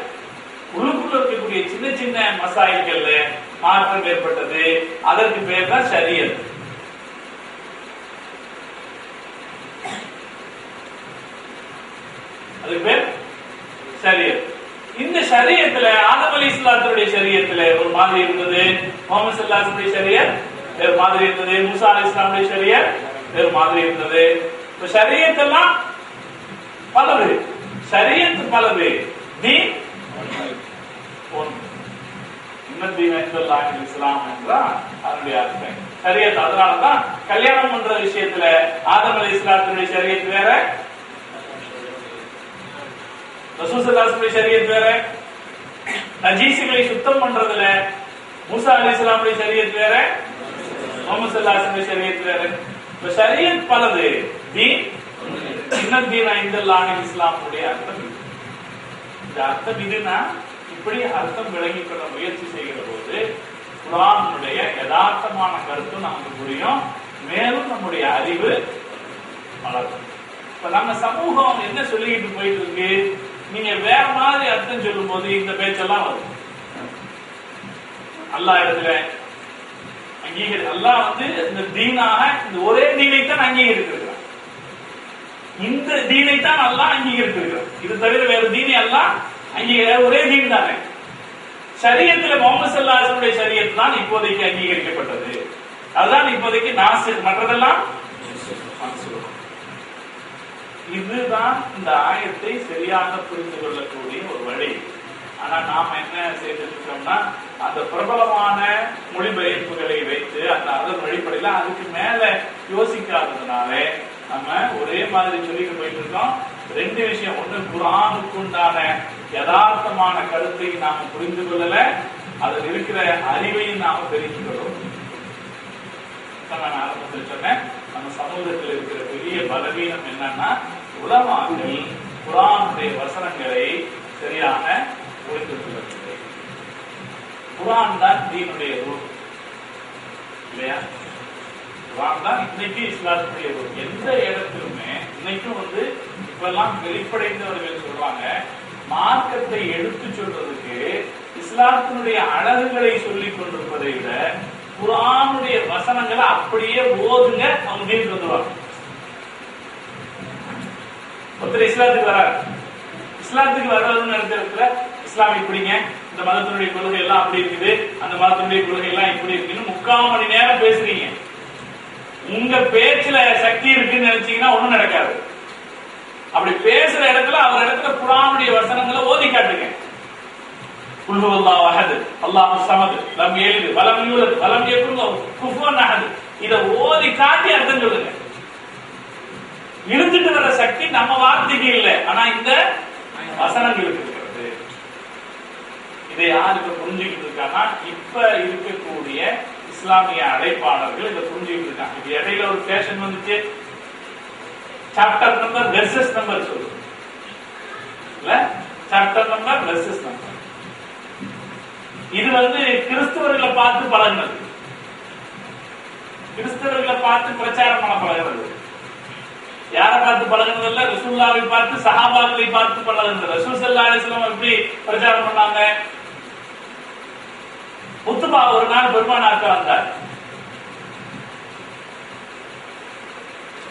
S2: உள்ளுக்குள்ள இருக்கக்கூடிய சின்ன சின்ன மசாயில்கள்ல மாற்றம் ஏற்பட்டது, அதற்கு பேர் தான் ஷரியத். அதுக்கு பேர் ஷரியத். இந்த ஷரியத்துல ஆதம் அலைஹிஸ்ஸலாத்துடைய ஷரியத்துல ஒரு மாதிரி இருந்தது, முஹம்மது ஸல்லல்லாஹு அலைஹி வஸல்லம் ஷரியத் வேறு மாதிரி இருந்தது, மூசா அலைஹிஸ்ஸலாமுடைய ஷரியத் வேறு மாதிரி இருந்தது. இப்ப ஷரியத் எல்லாம் பலது, ஷரியத் பலது, தீன் ஒன்று. இன்னதீன இன்தல்லாஹி இஸ்லாம் என்றால் அதனுடைய அர்த்தம் ஷரியத். அதனாலதான் கல்யாணம் பண்ற விஷயத்துல ஆதம் அலைஹிஸ்ஸலாத்துடைய ஷரியத் வேற, ரசூல் ஸல்லல்லாஹு அலைஹி வஸல்லம் ஷரியத் வேற, நஜீசுகளை சுத்தம் பண்றதுல மூசா அலைஹிஸ்ஸலாமுடைய ஷரியத் வேற, முஹம்மது ஸல்லல்லாஹு அலைஹி வஸல்லம் ஷரியத் வேற. இப்ப ஷரியத் பலது, தீன் இன்னதீன இன்தல்லாஹி இஸ்லாமுடைய அர்த்தம். இந்த அர்த்தம் இதுனா இப்படி அர்த்தம் விளங்கிக் கொள்ள முயற்சி செய்கிற போது குர்ஆனுடைய யதார்த்தமான கருத்து நமக்கு புரியும், மேலும் நம்முடைய அறிவு வளரும். இப்ப நம்ம சமூகம் என்ன சொல்லிட்டு போயிட்டு இருக்கு, நீங்க வேற மாதிரி அர்த்தம் சொல்லும் போது இந்த பேச்செல்லாம் வரும். அல்லாஹ் இடத்துல அங்கீகரி, அல்லாஹ் இந்த தீனாக இந்த ஒரே தீனைத்தான் அங்கீகரித்திருக்கிறார். இந்த தீனைத்தான் அல்லாஹ் அங்கீகரித்திருக்கிறார். இது தவிர வேற தீனை அல்லாஹ் அங்கீகரி, ஒரே தீன் தானே. ஷரியத்துல முஹம்மது ஸல்லல்லாஹு அலைஹி வஸல்லம் ஷரியத் தான் இப்போதைக்கு அங்கீகரிக்கப்பட்டது, அதுதான் இப்போதைக்கு நாசிர், மற்றதெல்லாம் மன்சூர். இதுதான் இந்த ஆயத்தை சரியாக புரிந்து கொள்ளக்கூடிய ஒரு வழி. ஆனா நாம என்ன செய்திருக்கோம்னா, அந்த பிரபலமான மொழிபெயர்ப்புகளை வைத்து அந்த அதன் வழிபடையில அதுக்கு மேல யோசிக்காததுனால நம்ம ஒரே மாதிரி சொல்லிட்டு போயிட்டு இருக்கோம். ரெண்டு விஷயம், ஒண்ணு குர்ஆனுக்கு உண்டான யதார்த்தமான கருத்தை நாம புரிந்து கொள்ளல, அதில் இருக்கிற அறிவையும் நாம தெரிந்து கொள்ளும். நான் ஆரம்பத்தில் சொன்னேன், நம்ம சமூகத்தில் இருக்கிற பெரிய பலவீனம் என்னன்னா, உலமாக்கள் குர்ஆனுடைய வசனங்களை சரியாக புரிந்து கொள்ளவில்லை. குர்ஆன் தான் தீனுடைய ரூல் இல்லையா? குர்ஆன் தான் இன்னைக்கு இஸ்லாத்துடைய ரூல். எந்த இடத்திலுமே இன்னைக்கும் இப்பெல்லாம் வெளிப்படைந்தவர்கள் சொல்றாங்க, மார்க்கத்தை எடுத்து சொல்றதுக்கு இஸ்லாத்தினுடைய அழகுகளை சொல்லிக் கொண்டிருப்பதை விட குர்ஆனுடைய வசனங்களை அப்படியே ஓதுங்க, அவங்க தீனுக்கு வந்துருவாங்க. ஒருத்தர் இஸ்லாத்துக்கு வராரு, இஸ்லாத்துக்கு வர்றதுன்னு இடத்துல இஸ்லாம் இப்படிங்க, இந்த மதத்தினுடைய கொள்கை எல்லாம் அப்படி இருக்குது, அந்த மதத்தினுடைய கொள்கை எல்லாம் இப்படி இருக்குன்னு 3/4 மணி நேரம் பேசுறீங்க. உங்க பேச்சுல சக்தி இருக்குன்னு நினைச்சீங்கன்னா ஒண்ணும் நடக்காது. அப்படி பேசுற இடத்துல அவர் இடத்துல குர்ஆனுடைய வசனங்களை ஓதி காட்டுங்க. குல் ஹுவல்லாஹு அஹத், அல்லாஹு ஸமத், லம் யலித் வலம் யூலத் வலம் யகுல் லஹு குஃபுவன் அஹத். இத ஓதி காட்டி அர்த்தம் சொல்லுங்க. இருந்துட்டு வர சக்தி நம்ம வார்த்தைக்கு இல்லை, ஆனா இந்த வசனங்களுக்கு இருக்கிறது. இதை யாருக்கு புரிஞ்சுக்கிட்டு இருக்காங்கன்னா, இப்ப இருக்கக்கூடிய இஸ்லாமிய அழைப்பாளர்கள் இதை புரிஞ்சுக்கிட்டு இருக்காங்க. இது இடையில ஒரு ஃபேஷன் வந்துச்சு, சாப்டர் நம்பர் வெர்சஸ் நம்பர் சொல்லுங்க இல்ல, சாப்டர் நம்பர் வெர்சஸ் நம்பர். இது கிறிஸ்தவர்களை பார்த்து பழகினது, கிறிஸ்தவர்களை பார்த்து பிரச்சாரம் பண்ண பழகிறது. யாரை பார்த்து பழகினதில்ல, ரசூலுல்லாஹ்வை பார்த்து, சஹாபாக்களை பார்த்து பழகினது. ரசூல் ஸல்லல்லாஹு அலைஹி வஸல்லம் எப்படி பிரச்சாரம் பண்ணாங்க? உத்பா ஒரு நாள் பெருமானாருக்கு வந்தார்.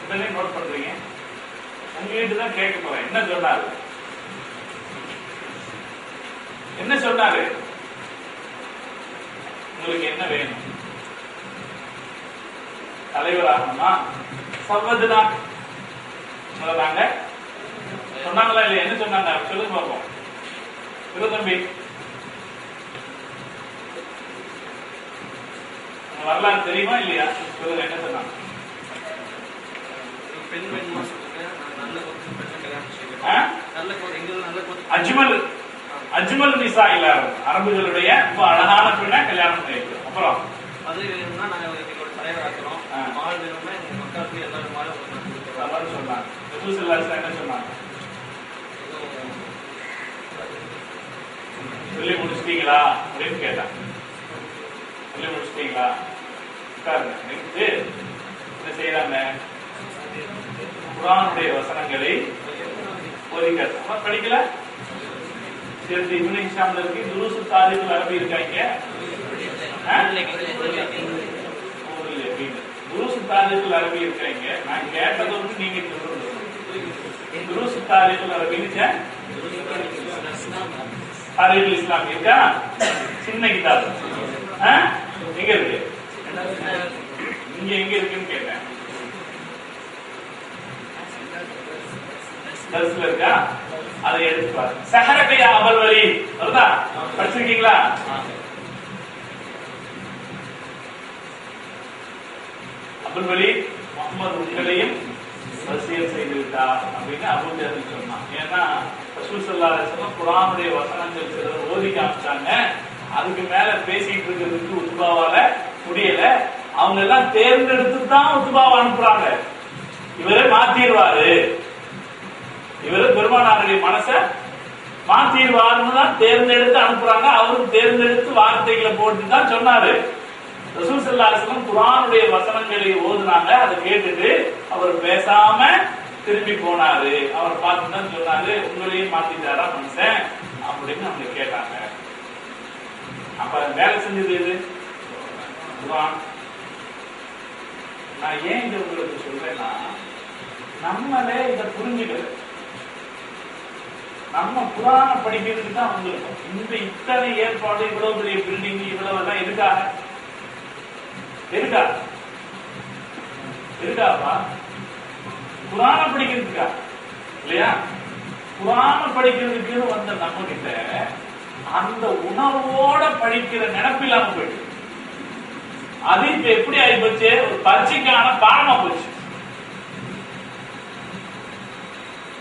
S2: இதனை நோட் பண்றீங்க, உங்ககிட்ட தான் கேட்க போறேன். என்ன சொன்னாரு? என்ன சொன்னாரு? உங்களுக்கு என்ன வேணும்? தலைவர் ஆகணுமா? சவதுனா சொன்னாங்க, சொன்னாங்களா இல்லையா? என்ன சொன்னாங்க சொல்லுங்க பார்ப்போம். தம்பி, வரலாறு தெரியுமா இல்லையா? சொல்லுங்க, என்ன சொன்னாங்க?
S3: பெண் வேணுமா சொல்லுங்க, நல்ல கல்யாணம் செய்யுங்க.
S2: அஜ்மல் அஜ்மல் நிசா இல்ல அரபுகளுடைய ரொம்ப அழகான பெண்ணை கல்யாணம் பண்ணிருக்கிறோம். அப்புறம்
S3: அது வேணும்னா நாங்க எங்களோட தலைவர் ஆக்குறோம். மால் வேணும்னா எங்க மக்களுக்கு எல்லாரும் மாலை
S2: எல்லாரும் சொன்னாங்க. ரசூல் ஸல்லல்லாஹு அலைஹி வஸல்லம் என்ன சொன்னாங்க? சொல்லி முடிச்சிட்டீங்களா அப்படின்னு கேட்டாங்க. சொல்லி முடிச்சிட்டீங்களா? உட்காருங்க. என்ன செய்யறாங்க? குர்ஆனுடைய வசனங்களை ஓதிக்க படிக்கல. சரி, இப்னு ஹிஷாம்ல இருக்கு. துருஸ் தாரீகுல் அரபி இருக்காங்க. துருஸ் தாரீகுல் அரபி இருக்காங்க. நான் கேட்டது வந்து நீங்க துருஸ் தாரீகுல் அரபின்னு தாரீகுல் இஸ்லாம் இருக்கா? சின்ன கிதாப் எங்க இருக்கு? இங்க எங்க இருக்குன்னு கேட்டேன். தர்ஸ்ல இருக்கா? அதை எடுத்து பாருங்க. சஹரகையா அபுல் வலீத் வருதா? படிச்சிருக்கீங்களா? அபுல் வலீத் முஹம்மது உங்களையும் வசியத் செய்து விட்டார் அப்படின்னு அபூ ஜஹல் சொன்னான். ஏன்னா ரசூல் ஸல்லல்லாஹு அலைஹி வஸல்லம் குர்ஆனுடைய வசனங்கள் சிலர் ஓதி காமிச்சாங்க. அதுக்கு மேல பேசிட்டு இருக்கிறதுக்கு உத்பாவால முடியல. அவங்க எல்லாம் தேர்ந்தெடுத்து தான் உத்பாவை அனுப்புறாங்க. இவரே மாத்திடுவாரு, இவரு பெருமானாருடைய மனச மாத்திடுவாருன்னு தான் தேர்ந்தெடுத்து அனுப்புறாங்க. அவரும் தேர்ந்தெடுத்து வார்த்தைகளை போட்டு தான் சொன்னாரு. ரசூல் ஸல்லல்லாஹு அலைஹி வஸல்லம் குர்ஆனுடைய வசனங்களை ஓதுனாங்க. அதை கேட்டுட்டு அவர் பேசாம திரும்பி போனாரு. அவர் பார்த்து தான் சொன்னாரு, உங்களையும் மாத்திட்டாரா மனுஷன் அப்படின்னு அவங்க கேட்டாங்க. அப்ப வேலை செஞ்சது எது? குர்ஆன். நான் ஏன் இதை உங்களுக்கு சொல்றேன்னா, நம்மளே இதை புரிஞ்சுக்கல. நம்ம குர்ஆனை படிக்கிறதுக்கு தான் வந்திருக்கோம். இந்த இத்தனை ஏற்பாடு, இவ்வளவு பெரிய பில்டிங், இவ்வளவு எல்லாம் எதுக்காக? இருக்காப்பா குர்ஆனை படிக்கிறதுக்கா இல்லையா? குர்ஆனை படிக்கிறதுக்கு வந்த நம்ம கிட்ட அந்த உணர்வோட படிக்கிற நினைப்பு இல்லாம போயிட்டு, அது இப்ப எப்படி ஆயிப்போச்சு? ஒரு பரீட்சைக்கான பாடமா போச்சு.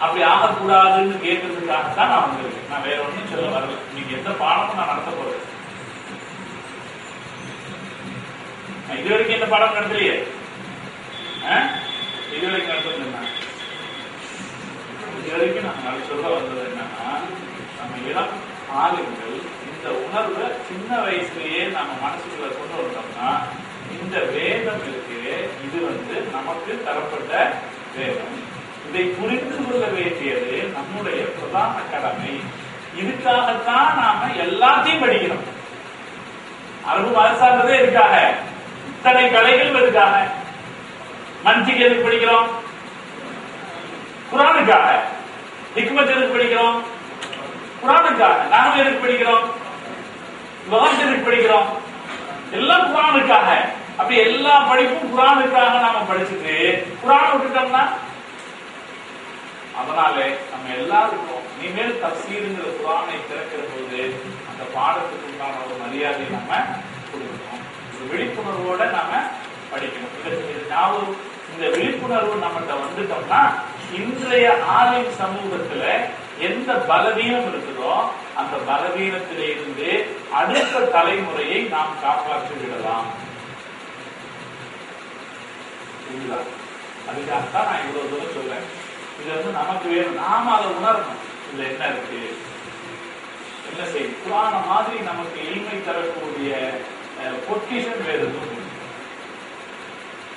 S2: அப்படி ஆகக்கூடாதுன்னு கேட்கறதுக்காகத்தான் நான் வந்திருக்கேன். நான் வேற ஒன்னும் சொல்ல வரல. நீங்க எந்த பாடமும் நான் நடத்த போறேன். இது வரைக்கும் எந்த பாடம் நடத்தலையே. இது வரைக்கும் நடத்துனா இது வரைக்கும் நம்ம சொல்ல வந்தது என்னன்னா, நம்ம இளம் ஆளுங்கள் இந்த உணர்வை சின்ன வயசுலயே நம்ம மனசுக்குள்ள கொண்டு வந்தோம்னா, இந்த வேதம் இருக்கு, இது வந்து நமக்கு தரப்பட்ட வேதம். இதை புரிந்து கொள்ள வேண்டியது நம்முடைய பிரதான கடமை. இதுக்காகத்தான் நாம எல்லாத்தையும் படிக்கிறோம். அரபு மதசார்ந்ததே இருக்காக, இத்தனை கலைகள் இருக்காக. மன்திக் எதுக்கு படிக்கிறோம்? குர்ஆனுக்காக. ஹிக்மத் எதுக்கு படிக்கிறோம்? குர்ஆனுக்காக. நஹ்வு எதுக்கு படிக்கிறோம்? லுகத் எதுக்கு படிக்கிறோம்? எல்லாம் குர்ஆனுக்காக. அப்படி எல்லா படிப்பும் குர்ஆனுக்காக நாம படிச்சுட்டு குர்ஆனை விட்டுட்டோம்னா, அதனாலே நம்ம எல்லாருக்கும் இனிமேல் தஃசீருங்கிற குர்ஆனை திறக்கிற போது அந்த பாடத்துக்கு உண்டான ஒரு மரியாதையை நம்ம கொடுக்கணும். ஒரு விழிப்புணர்வோட நாம படிக்கணும். இந்த விழிப்புணர்வு நம்மகிட்ட வந்துட்டோம்னா, இன்றைய ஆலிம் சமூகத்துல எந்த பலவீனம் இருக்குதோ அந்த பலவீனத்திலே இருந்து அடுத்த தலைமுறையை நாம் காப்பாற்றி விடலாம். அதுக்காகத்தான் நான் இவ்வளவு தூரம் சொல்றேன். இது வந்து நமக்கு வேணும், நாம அதை உணரணும். இதுல என்ன இருக்கு, என்ன செய்தி. குர்ஆன மாதிரி நமக்கு இல்மை தரக்கூடிய பொக்கிஷன் வேறு எதுவும்.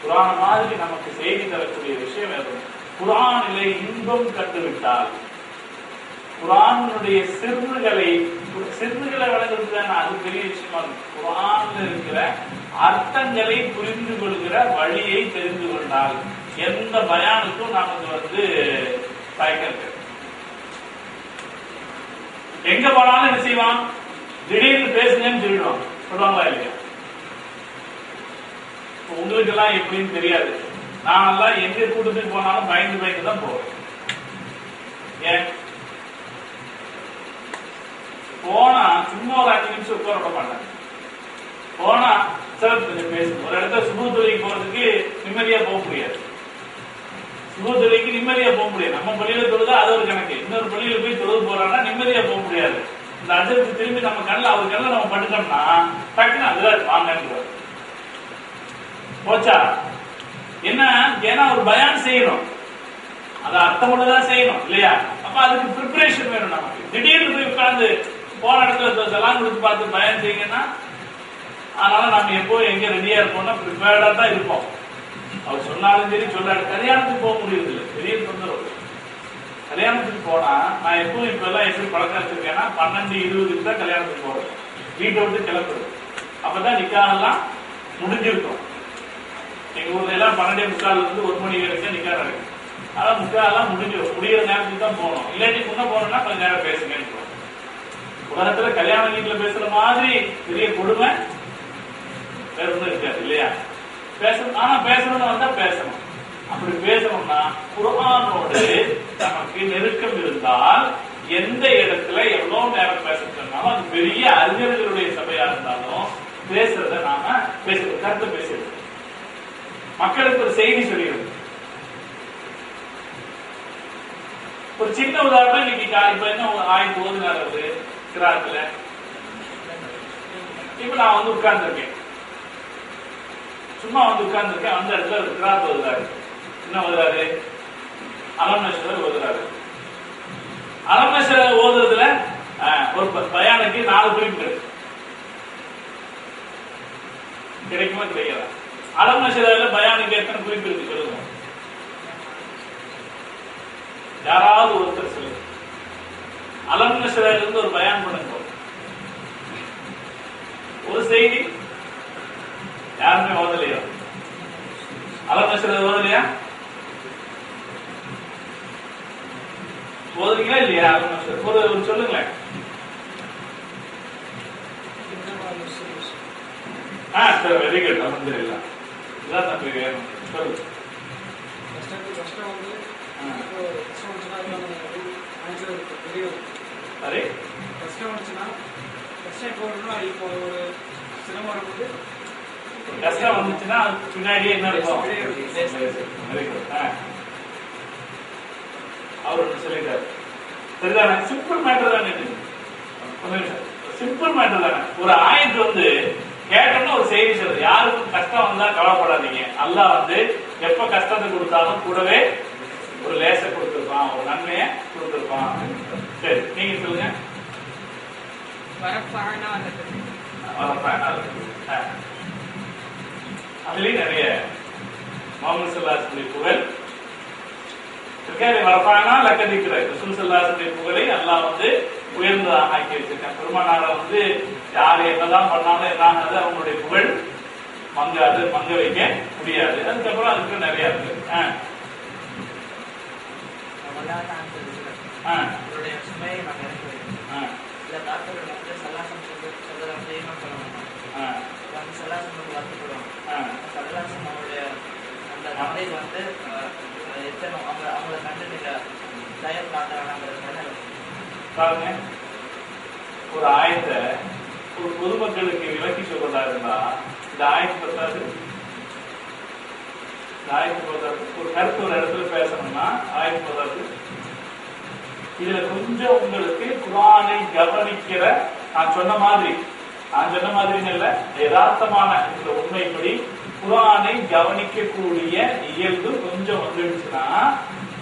S2: குர்ஆன மாதிரி நமக்கு செய்தி தரக்கூடிய விஷயம் வேறு. குர்ஆனிலே இன்பம் கண்டுவிட்டால், குர்ஆனுடைய சிறுகளை வழங்குறது அது பெரிய விஷயமா இருக்கு. குர்ஆன்ல இருக்கிற அர்த்தங்களை புரிந்து கொள்கிற வழியை தெரிந்து கொண்டால் எந்த பயானுக்கும் நமக்கு வந்து தயக்கம். எங்க போனாலும் என்ன செய்வான்? திடீர்னு பேசுங்கன்னு சொல்லிடுவான். சொல்லுவாங்களா இல்லையா? உங்களுக்கு எல்லாம் எப்படின்னு தெரியாது. நான் எல்லாம் எங்க கூட்டத்துக்கு போனாலும் பயந்து தான் போவேன். ஏன் போனா சும்மா ஒரு 5 நிமிஷம் உட்கார விட மாட்டேன். போனா சார் கொஞ்சம் பேசணும். ஒரு இடத்துல சுபு தொழிலுக்கு போறதுக்கு நிம்மதியா போக முடியாது. சுபு தொழிலுக்கு நிம்மதியா போக முடியாது. நம்ம பள்ளியில தொழுதா அது ஒரு கணக்கு. இன்னொரு பள்ளியில போய் தொழுது போறான்னா நிம்மதியா போக முடியாது. இந்த அஜருக்கு திரும்பி நம்ம கண்ணில் அவர் கண்ணில் நம்ம பண்ணிட்டோம்னா டக்குன்னு அதுதான் வாங்கன்னு போச்சா. என்ன ஏன்னா ஒரு பயான் செய்யணும், அதை அர்த்தமுள்ளதான் செய்யணும் இல்லையா? அப்ப அதுக்கு ப்ரிப்பரேஷன் வேணும் நமக்கு. திடீர்னு போய் உட்கார்ந்து போன இடத்துல எல்லாம் கொடுத்து பார்த்து பயான் செய்யுங்கன்னா, அதனால நம்ம எப்போ எங்க ரெடியா இருப்போம்னா ப்ரிப்பேர்டா தான் இருப்போம். அவர் சொன்னாலும் சரி சொல்லாரு. கல்யாணத்துக்கு போக முடியுது இல்லை, பெரிய தொந்தரவு. கல்யாணத்துக்கு போனா நான் எப்பவும் இப்ப எல்லாம் எப்படி பழக்கம் வச்சிருக்கேன்னா 12:20 தான் கல்யாணத்துக்கு போறது, வீட்டை விட்டு கிளம்புறது. அப்பதான் நிக்காலாம் முடிஞ்சிருக்கும். எங்க ஊர்ல எல்லாம் 12:45 1 மணி வரைக்கும் நிக்கா நடக்கும். அதான் முக்காலாம் முடிஞ்சிடும். முடிகிற நேரத்துக்கு தான் போகணும். இல்லாட்டி முன்ன போனோம்னா கொஞ்ச நேரம் பேசுங்கன்னு. உலகத்துல கல்யாண வீட்டுல பேசுற மாதிரி பெரிய கொடுமை வேற ஒண்ணும் இருக்காது இல்லையா? பேசணும். ஆனா பேசணும்னு வந்தா பேசணும். அப்படி பேசணும்னா குர்ஆனோடு நமக்கு நெருக்கம் இருந்தால் எந்த இடத்துல எவ்வளவு நேரம் பேச சொன்னாலும், அது பெரிய அறிஞர்களுடைய சபையா இருந்தாலும் பேசுறத நாம பேசுறது, கருத்து பேசுறது, மக்களுக்கு ஒரு செய்தி சொல்லிடுது. ஒரு சின்ன உதாரணம் இன்னைக்கு இப்ப என்ன ஆயிரத்து ஓதுனாரு கிராத்துல. இப்ப நான் வந்து உட்கார்ந்து இருக்கேன், சும்மா வந்து உட்கார்ந்து இருக்கேன். அந்த இடத்துல ஒரு கிராத் ஓதுறாரு. என்ன ஓதுறாரு? அலம்நஷ்வர் ஓதுறாரு. அலம்நஷ்வர் ஓதுறதுல ஒரு பயானுக்கு 4 குறிப்பு கிடைக்குமா கிடைக்காதா? அலம்நஷ்வர்ல பயானுக்கு எத்தனை குறிப்பு இருக்கு சொல்லுங்க. யாராவது ஒருத்தர் சொல்லுங்க. அலம்நஷ்வர்ல இருந்து ஒரு பயான் பண்ணுங்க. ஒரு செய்தி யாருமே ஓதலையா? அலம்நஷ்வர் ஓதலையா? ஓதுறீங்களா இல்லையா? அலம்நஷ்வர் ஒரு சொல்லுங்களேன். சரி, வெரி குட். அல்ஹம்துலில்லாஹ். இதான் தம்பி வேணும். சொல்லு. சரி, கஷ்டம் வந்துச்சுன்னா பின்னாடியே என்ன இருக்கும்? அவர் ஒன்று சொல்லிட்டாரு. சரிதானே? சிம்பிள் மேட்டர் தானே. சிம்பிள் மேட்டர் தானே. ஒரு ஆயத்து வந்து கேட்டோம்னா ஒரு செய்தி சொல்றது. யாருக்கும் கஷ்டம் வந்தா கவலைப்படாதீங்க. அல்லாஹ் வந்து எப்ப கஷ்டத்தை கொடுத்தாலும் கூடவே ஒரு லேச கொடுத்திருப்பான், ஒரு நன்மையை கொடுத்திருப்பான். சரி, நீங்க சொல்லுங்க. அதுலயும் நிறைய முஹம்மது ஸல்லல்லாஹு அலைஹி வஸல்லம் புகழ் வரப்பானா லக்கதிக்கிற ரசூல் ஸல்லல்லாஹு அலைஹி வஸல்லம் புகழை அல்லாஹ் வந்து உயர்ந்ததாக ஆக்கி வச்சிருக்கான். பெருமானாரை வந்து யாரு என்னதான் பண்ணாலும் என்ன ஆகாது, அவங்களுடைய புகழ் மங்காது, மங்க வைக்க முடியாது. அதுக்கப்புறம் அதுக்கு நிறைய இருக்கு. பாருங்க, ஒரு ஆயத்தை ஒரு பொதுமக்களுக்கு விளக்கி சொல்றதா இருந்தா இந்த ஆயத்து பத்தாது. ஒரு கருத்து ஒரு இடத்துல பேசணும்னா ஆயத்து பத்தாது. இதுல கொஞ்சம் உங்களுக்கு குர்ஆனை கவனிக்கிற நான் சொன்ன மாதிரி இல்ல, யதார்த்தமான இந்த உண்மைப்படி குர்ஆனை கவனிக்கக்கூடிய இயல்பு கொஞ்சம் வந்துடுச்சுன்னா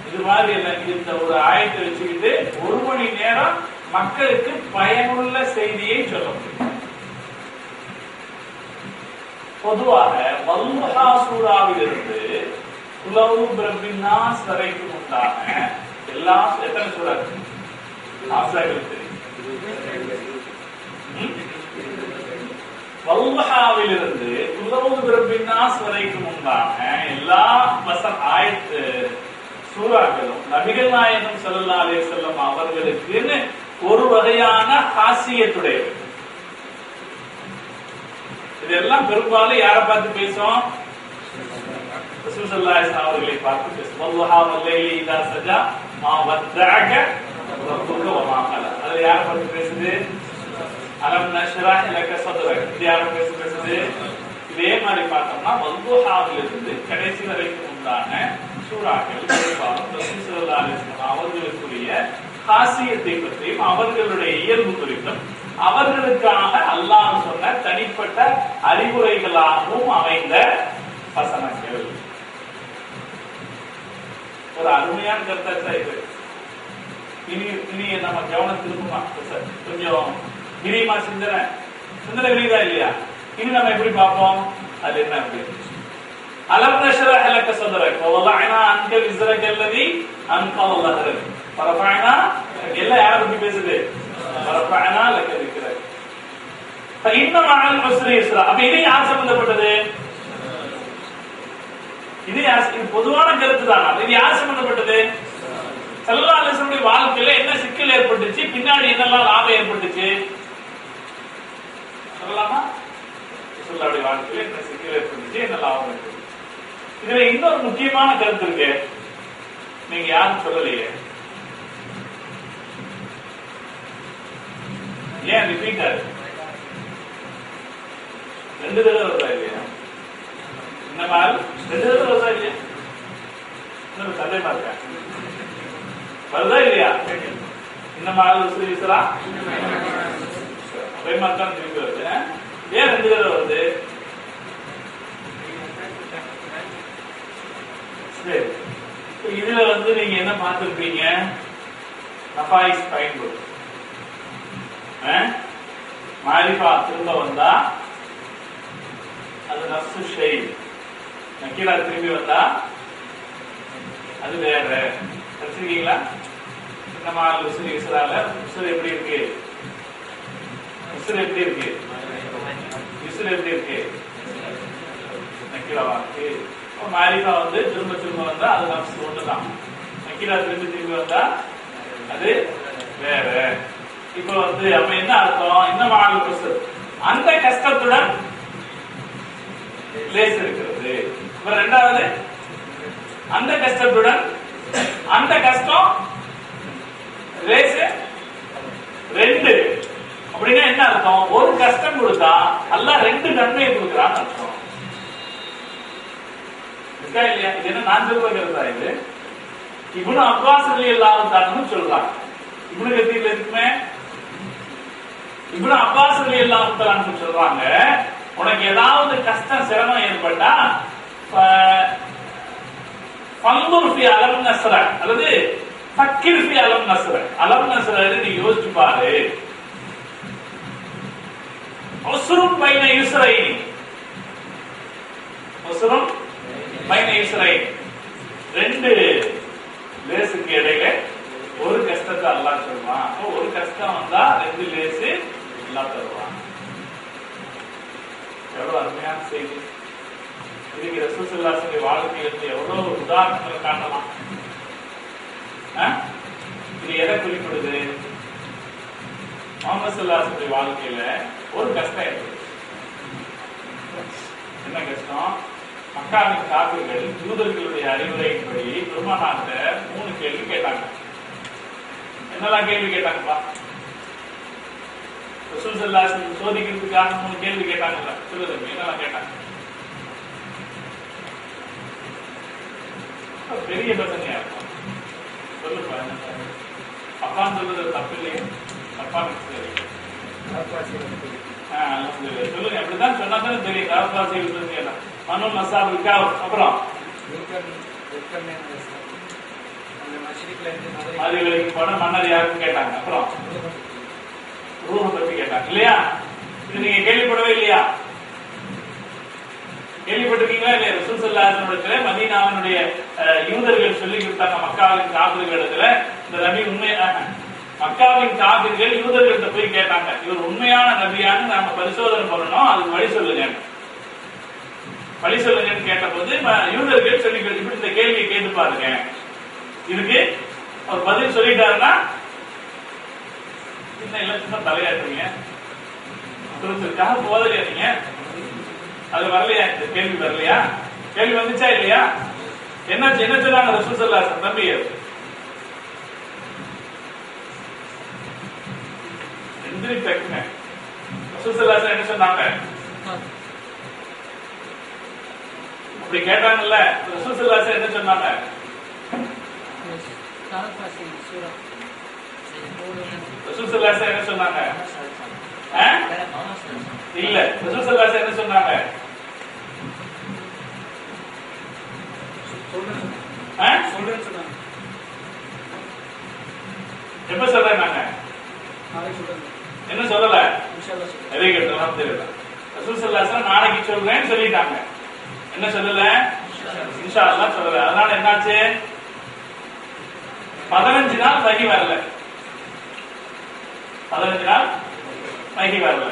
S2: இது மாதிரி இல்ல. இந்த ஒரு ஆயத்தை வச்சுக்கிட்டு 1 மணி நேரம் மக்களுக்கு பயனுள்ள செய்தியை சொல்ல முடியும். பொதுவாக வல்லுஹா சூராவிலிருந்து குலவு பிரபின் நாஸ் வரைக்கும் உண்டான எல்லாம் எத்தனை சூரா ஆசிரியர்களுக்கு வல்லுஹாவிலிருந்து குலவு பிரபின் நாஸ் வரைக்கும் உண்டான எல்லா ஆயத்து சூறாக்களும் நபிகள் நாயகம் ஸல்லல்லாஹு அலைஹி வஸல்லம் அவர்களுக்கு ஒரு வகையான ஹாசியத்துடையது. இதெல்லாம் பெரும்பாலும் யாரை பார்த்து பேசும்? ரசூல் ஸல்லல்லாஹு அலைஹி வஸல்லம் அவர்களை பார்த்து பேசும். வல்லுஹா வல்லைலி இதா சஜா மா வத்தஅக ரப்புக வமா கலா. அது யாரை பார்த்து பேசுது? அலம் நஷ்ரஹ் லக ஸத்ரக். இது யாரை பார்த்து பேசுது? இதே மாதிரி பார்த்தோம்னா வல்லுஹாவிலிருந்து கடைசி வரைக்கும் உண்டான சூறாக்கள் பெரும்பாலும் ரசூல் ஸல்லல்லாஹு அலைஹி வஸல்லம் அவர்களுக்குரிய ஹாசியத்தை பற்றியும் அவர்களுடைய இயல்பு குறித்தும் அவர்களுக்காக அல்லாஹ் சொன்ன தனிப்பட்ட அறிவுரைகளாகவும் அமைந்த வசனங்கள். ஒரு அருமையான கருத்தா இது. இனி நம்ம கவனம் திரும்புமா கொஞ்சம் விரிமா சிந்தனை விரிதா இல்லையா? இனி நம்ம எப்படி பார்ப்போம்? அது என்ன அப்படின்னு அலம் நஷ்ரஹ் லக ஸத்ரக் வ வதஅனா அன்க விஸ்ரக அல்லதி அன்கத ظهرك فرفعنا எல்லாம் யாரை பத்தி பேசுது? فرفعنا لك ذكرك فإن مع العسر يسرا. அப்ப இது யார் சம்பந்தப்பட்டது? இது பொதுவான கருத்து தான். இது யார் சம்பந்தப்பட்டது? ஸல்லல்லாஹு அலைஹி வஸல்லம் வாழ்க்கையில என்ன சிக்கல் ஏற்பட்டுச்சு, பின்னாடி என்னெல்லாம் லாபம் ஏற்பட்டுச்சு சொல்லலாமா? ரசூலுல்லாஹ்வுடைய வாழ்க்கையில என்ன சிக்கல் ஏற்பட்டுச்சு, என்ன லாபம் ஏற்பட்டுச்சு. இதுல இன்னொரு முக்கியமான கருத்து இருக்கு, நீங்க யாரும் சொல்லலையே. ஏன் ரிப்பீட் ஆகுது? 2 தடவை வருதா இல்லையா? இந்த மாதிரி 2 தடவை வருதா இல்லையா? இன்னொரு சந்தேகமா இருக்கா? வருதா இல்லையா? இந்த மாதிரி விசுரா அதே மாதிரி தான் திரும்பி வருது. ஏன் 2 தடவை வருது? சரி, இதுல நீங்க என்ன பார்த்திருப்பீங்க? நஃபாயிஸ் பயன்படும் மாரிஃபா திரும்ப வந்தா அது நஃப்ஸு ஷை, நக்கீரா திரும்பி வந்தா அது வேற. படிச்சிருக்கீங்களா? நம்ம உசுர் இஸ்ரால உசுர் எப்படி இருக்கு? உசுர் எப்படி இருக்கு? உசுர் எப்படி இருக்கு? நக்கீராவா இருக்கு. மாரிஃபா திரும்ப திரும்ப வந்தா அது நஃப்ஸ் ஒண்ணுதான். நக்கீரா திரும்பி வந்தா அது வேற. இப்ப அப்ப என்ன அர்த்தம்? இந்த மாடல் உசுர் அந்த கஷ்டத்துடன் லேஸ் இருக்கிறது. இப்ப ரெண்டாவது அந்த கஷ்டத்துடன் அந்த கஷ்டம் லேஸ் 2. அப்படின்னா என்ன அர்த்தம்? ஒரு கஷ்டம் கொடுத்தா அல்லாஹ் 2 நன்மையை கொடுக்கிறான்னு அர்த்தம். இல்லையா? இது என்ன நான் சொல்றதா? இது இப்னு அப்பாஸ் ரலியல்லாஹு தஆலா சொல்றாங்க. இப்னு கதீர்ல இருக்குமே, இப்னு அப்பாஸ் ரலியல்லாஹு தஆலா சொல்றாங்க, உனக்கு ஏதாவது கஷ்டம் சிரமம் ஏற்பட்டா ஃபன்துர் ஃபி அலம் நஸ்ர அல்லது ஃபக்கிர் ஃபி அலம் நஸ்ர. அலம் நஸ்ர நீ யோசிச்சு பாரு. உஸ்ரும் பைன யுஸ்ரைன், உஸ்ரும் பைன யுஸ்ரைன், 2 லேசுக்கு இடையில ஒரு கஷ்டத்தை அல்லாஹ் சொல்வான். அப்போ ஒரு கஷ்டம் வந்தா 2 லேசு அல்லாஹ் தருவான். எவ்வளவு அருமையான செய்தி. இதுக்கு ரசூல் ஸல்லல்லாஹு அலைஹி வஸல்லம் வாழ்க்கையிலிருந்து எவ்வளவு உதாரணங்கள் காட்டலாம். இது எதை குறிப்பிடுது? முஹம்மது ஸல்லல்லாஹு அலைஹி வஸல்லம் வாழ்க்கையில ஒரு கஷ்டம் ஏற்படுது. என்ன கஷ்டம்? மக்காவின் காபிர்கள் யூதர்களுடைய அறிவுரையின்படி பெருமானார்ட்ட 3 கேள்வி கேட்டாங்க. என்னெல்லாம் கேள்வி கேட்டாங்கப்பா? ரசூல் ஸல்லல்லாஹு அலைஹி வஸல்லம் சோதிக்கிறதுக்காக 3 கேள்வி கேட்டாங்கல்ல, சொல்லுங்க என்னெல்லாம் கேட்டாங்க? பெரிய பிரச்சனையா இருக்கும். சொல்லுப்பா என்ன? அப்பான்னு சொல்றது தப்பு இல்லையா? தப்பா சொல்லுங்க. அப்படிதான் சொன்னா தானே தெரியும். காப்பாசி மனு மசாபுக்கா. அப்புறம் மதுரைக்கு போன மன்னர் யாருன்னு கேட்டாங்க. அப்புறம் ரூஹ பத்தி கேட்டாங்க இல்லையா? இது நீங்க கேள்விப்படவே இல்லையா? கேள்விப்பட்டிருக்கீங்களா இல்லையா? ரசூல் ஸல்லல்லாஹு அலைஹி வஸல்லம் மதீனாவினுடைய யூதர்கள் சொல்லி கொடுத்தாங்க மக்காவின் காபிர்களிடத்துல, இந்த நபி மக்காவின் காபிர்கள் யூதர்கள்ட்ட போய் கேட்டாங்க, இவர் உண்மையான நபியான்னு நாம பரிசோதனை பண்ணணும், அதுக்கு வழி சொல்லுங்க, வழி சொல்லுங்கன்னு கேட்ட போது யூதர்கள் சொல்லி இப்படி இந்த கேள்வியை கேட்டு பாருங்க, இதுக்கு அவர் பதில் சொல்லிட்டாருன்னா என்ன இலட்சமா தலையாட்டுறீங்க, ஒருத்தருக்காக போதலையா நீங்க? அது வரலையா? இந்த கேள்வி வரலையா? கேள்வி வந்துச்சா இல்லையா? என்ன சொன்னாங்க ரசூல் ஸல்லல்லாஹு அலைஹி வஸல்லம்? தம்பி ரசூல் ஸல்லல்லாஹு அலைஹி வஸல்லம் என்ன சொன்னாங்க? அப்படி கேட்டாங்கல்ல, ரசூல் ஸல்லல்லாஹு அலைஹி வஸல்லம் என்ன சொன்னாங்க? ரசூல் ஸல்லல்லாஹு அலைஹி வஸல்லம் என்ன சொன்னாங்க? இல்ல, ரசூல் ஸல்லல்லாஹு அலைஹி வஸல்லம் என்ன சொன்னாங்க? எப்ப சொல்றாங்க? என்ன சொல்லல? வெரி குட், அல்ஹம்துலில்லாஹ். ரசூல் ஸல்லல்லாஹு அலைஹி வஸல்லம் நாளைக்கு சொல்றேன்னு சொல்லிட்டாங்க. என்ன சொல்லல? இன்ஷா அல்லாஹ் சொல்லல. அதனால என்னாச்சு? 15 நாள் வகி வரல. 15 நாள் வகி வரல.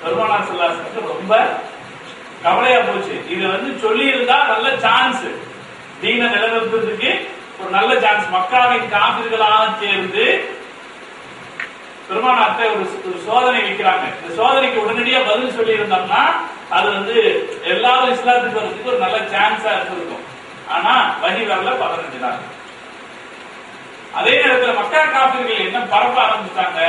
S2: பெருமானார் ஸல்லல்லாஹு அலைஹி வஸல்லம் ரொம்ப கவலையா போச்சு. இது சொல்லி இருந்தா நல்ல சான்ஸ், தீனை நிலைநிறுத்துறதுக்கு ஒரு நல்ல சான்ஸ். மக்காவின் காபிர்களாக சேர்ந்து பெருமானார்ட்ட ஒரு சோதனை வைக்கிறாங்க. இந்த சோதனைக்கு உடனடியா பதில் சொல்லி இருந்தோம்னா அது எல்லாரும் இஸ்லாத்துக்கு வரதுக்கு ஒரு நல்ல சான்ஸா இருந்திருக்கும். ஆனா வகி வரல 15 நாள். அதே நேரத்தில் மக்கா காபிர்கள் என்ன பரப்ப ஆரம்பிச்சாங்க?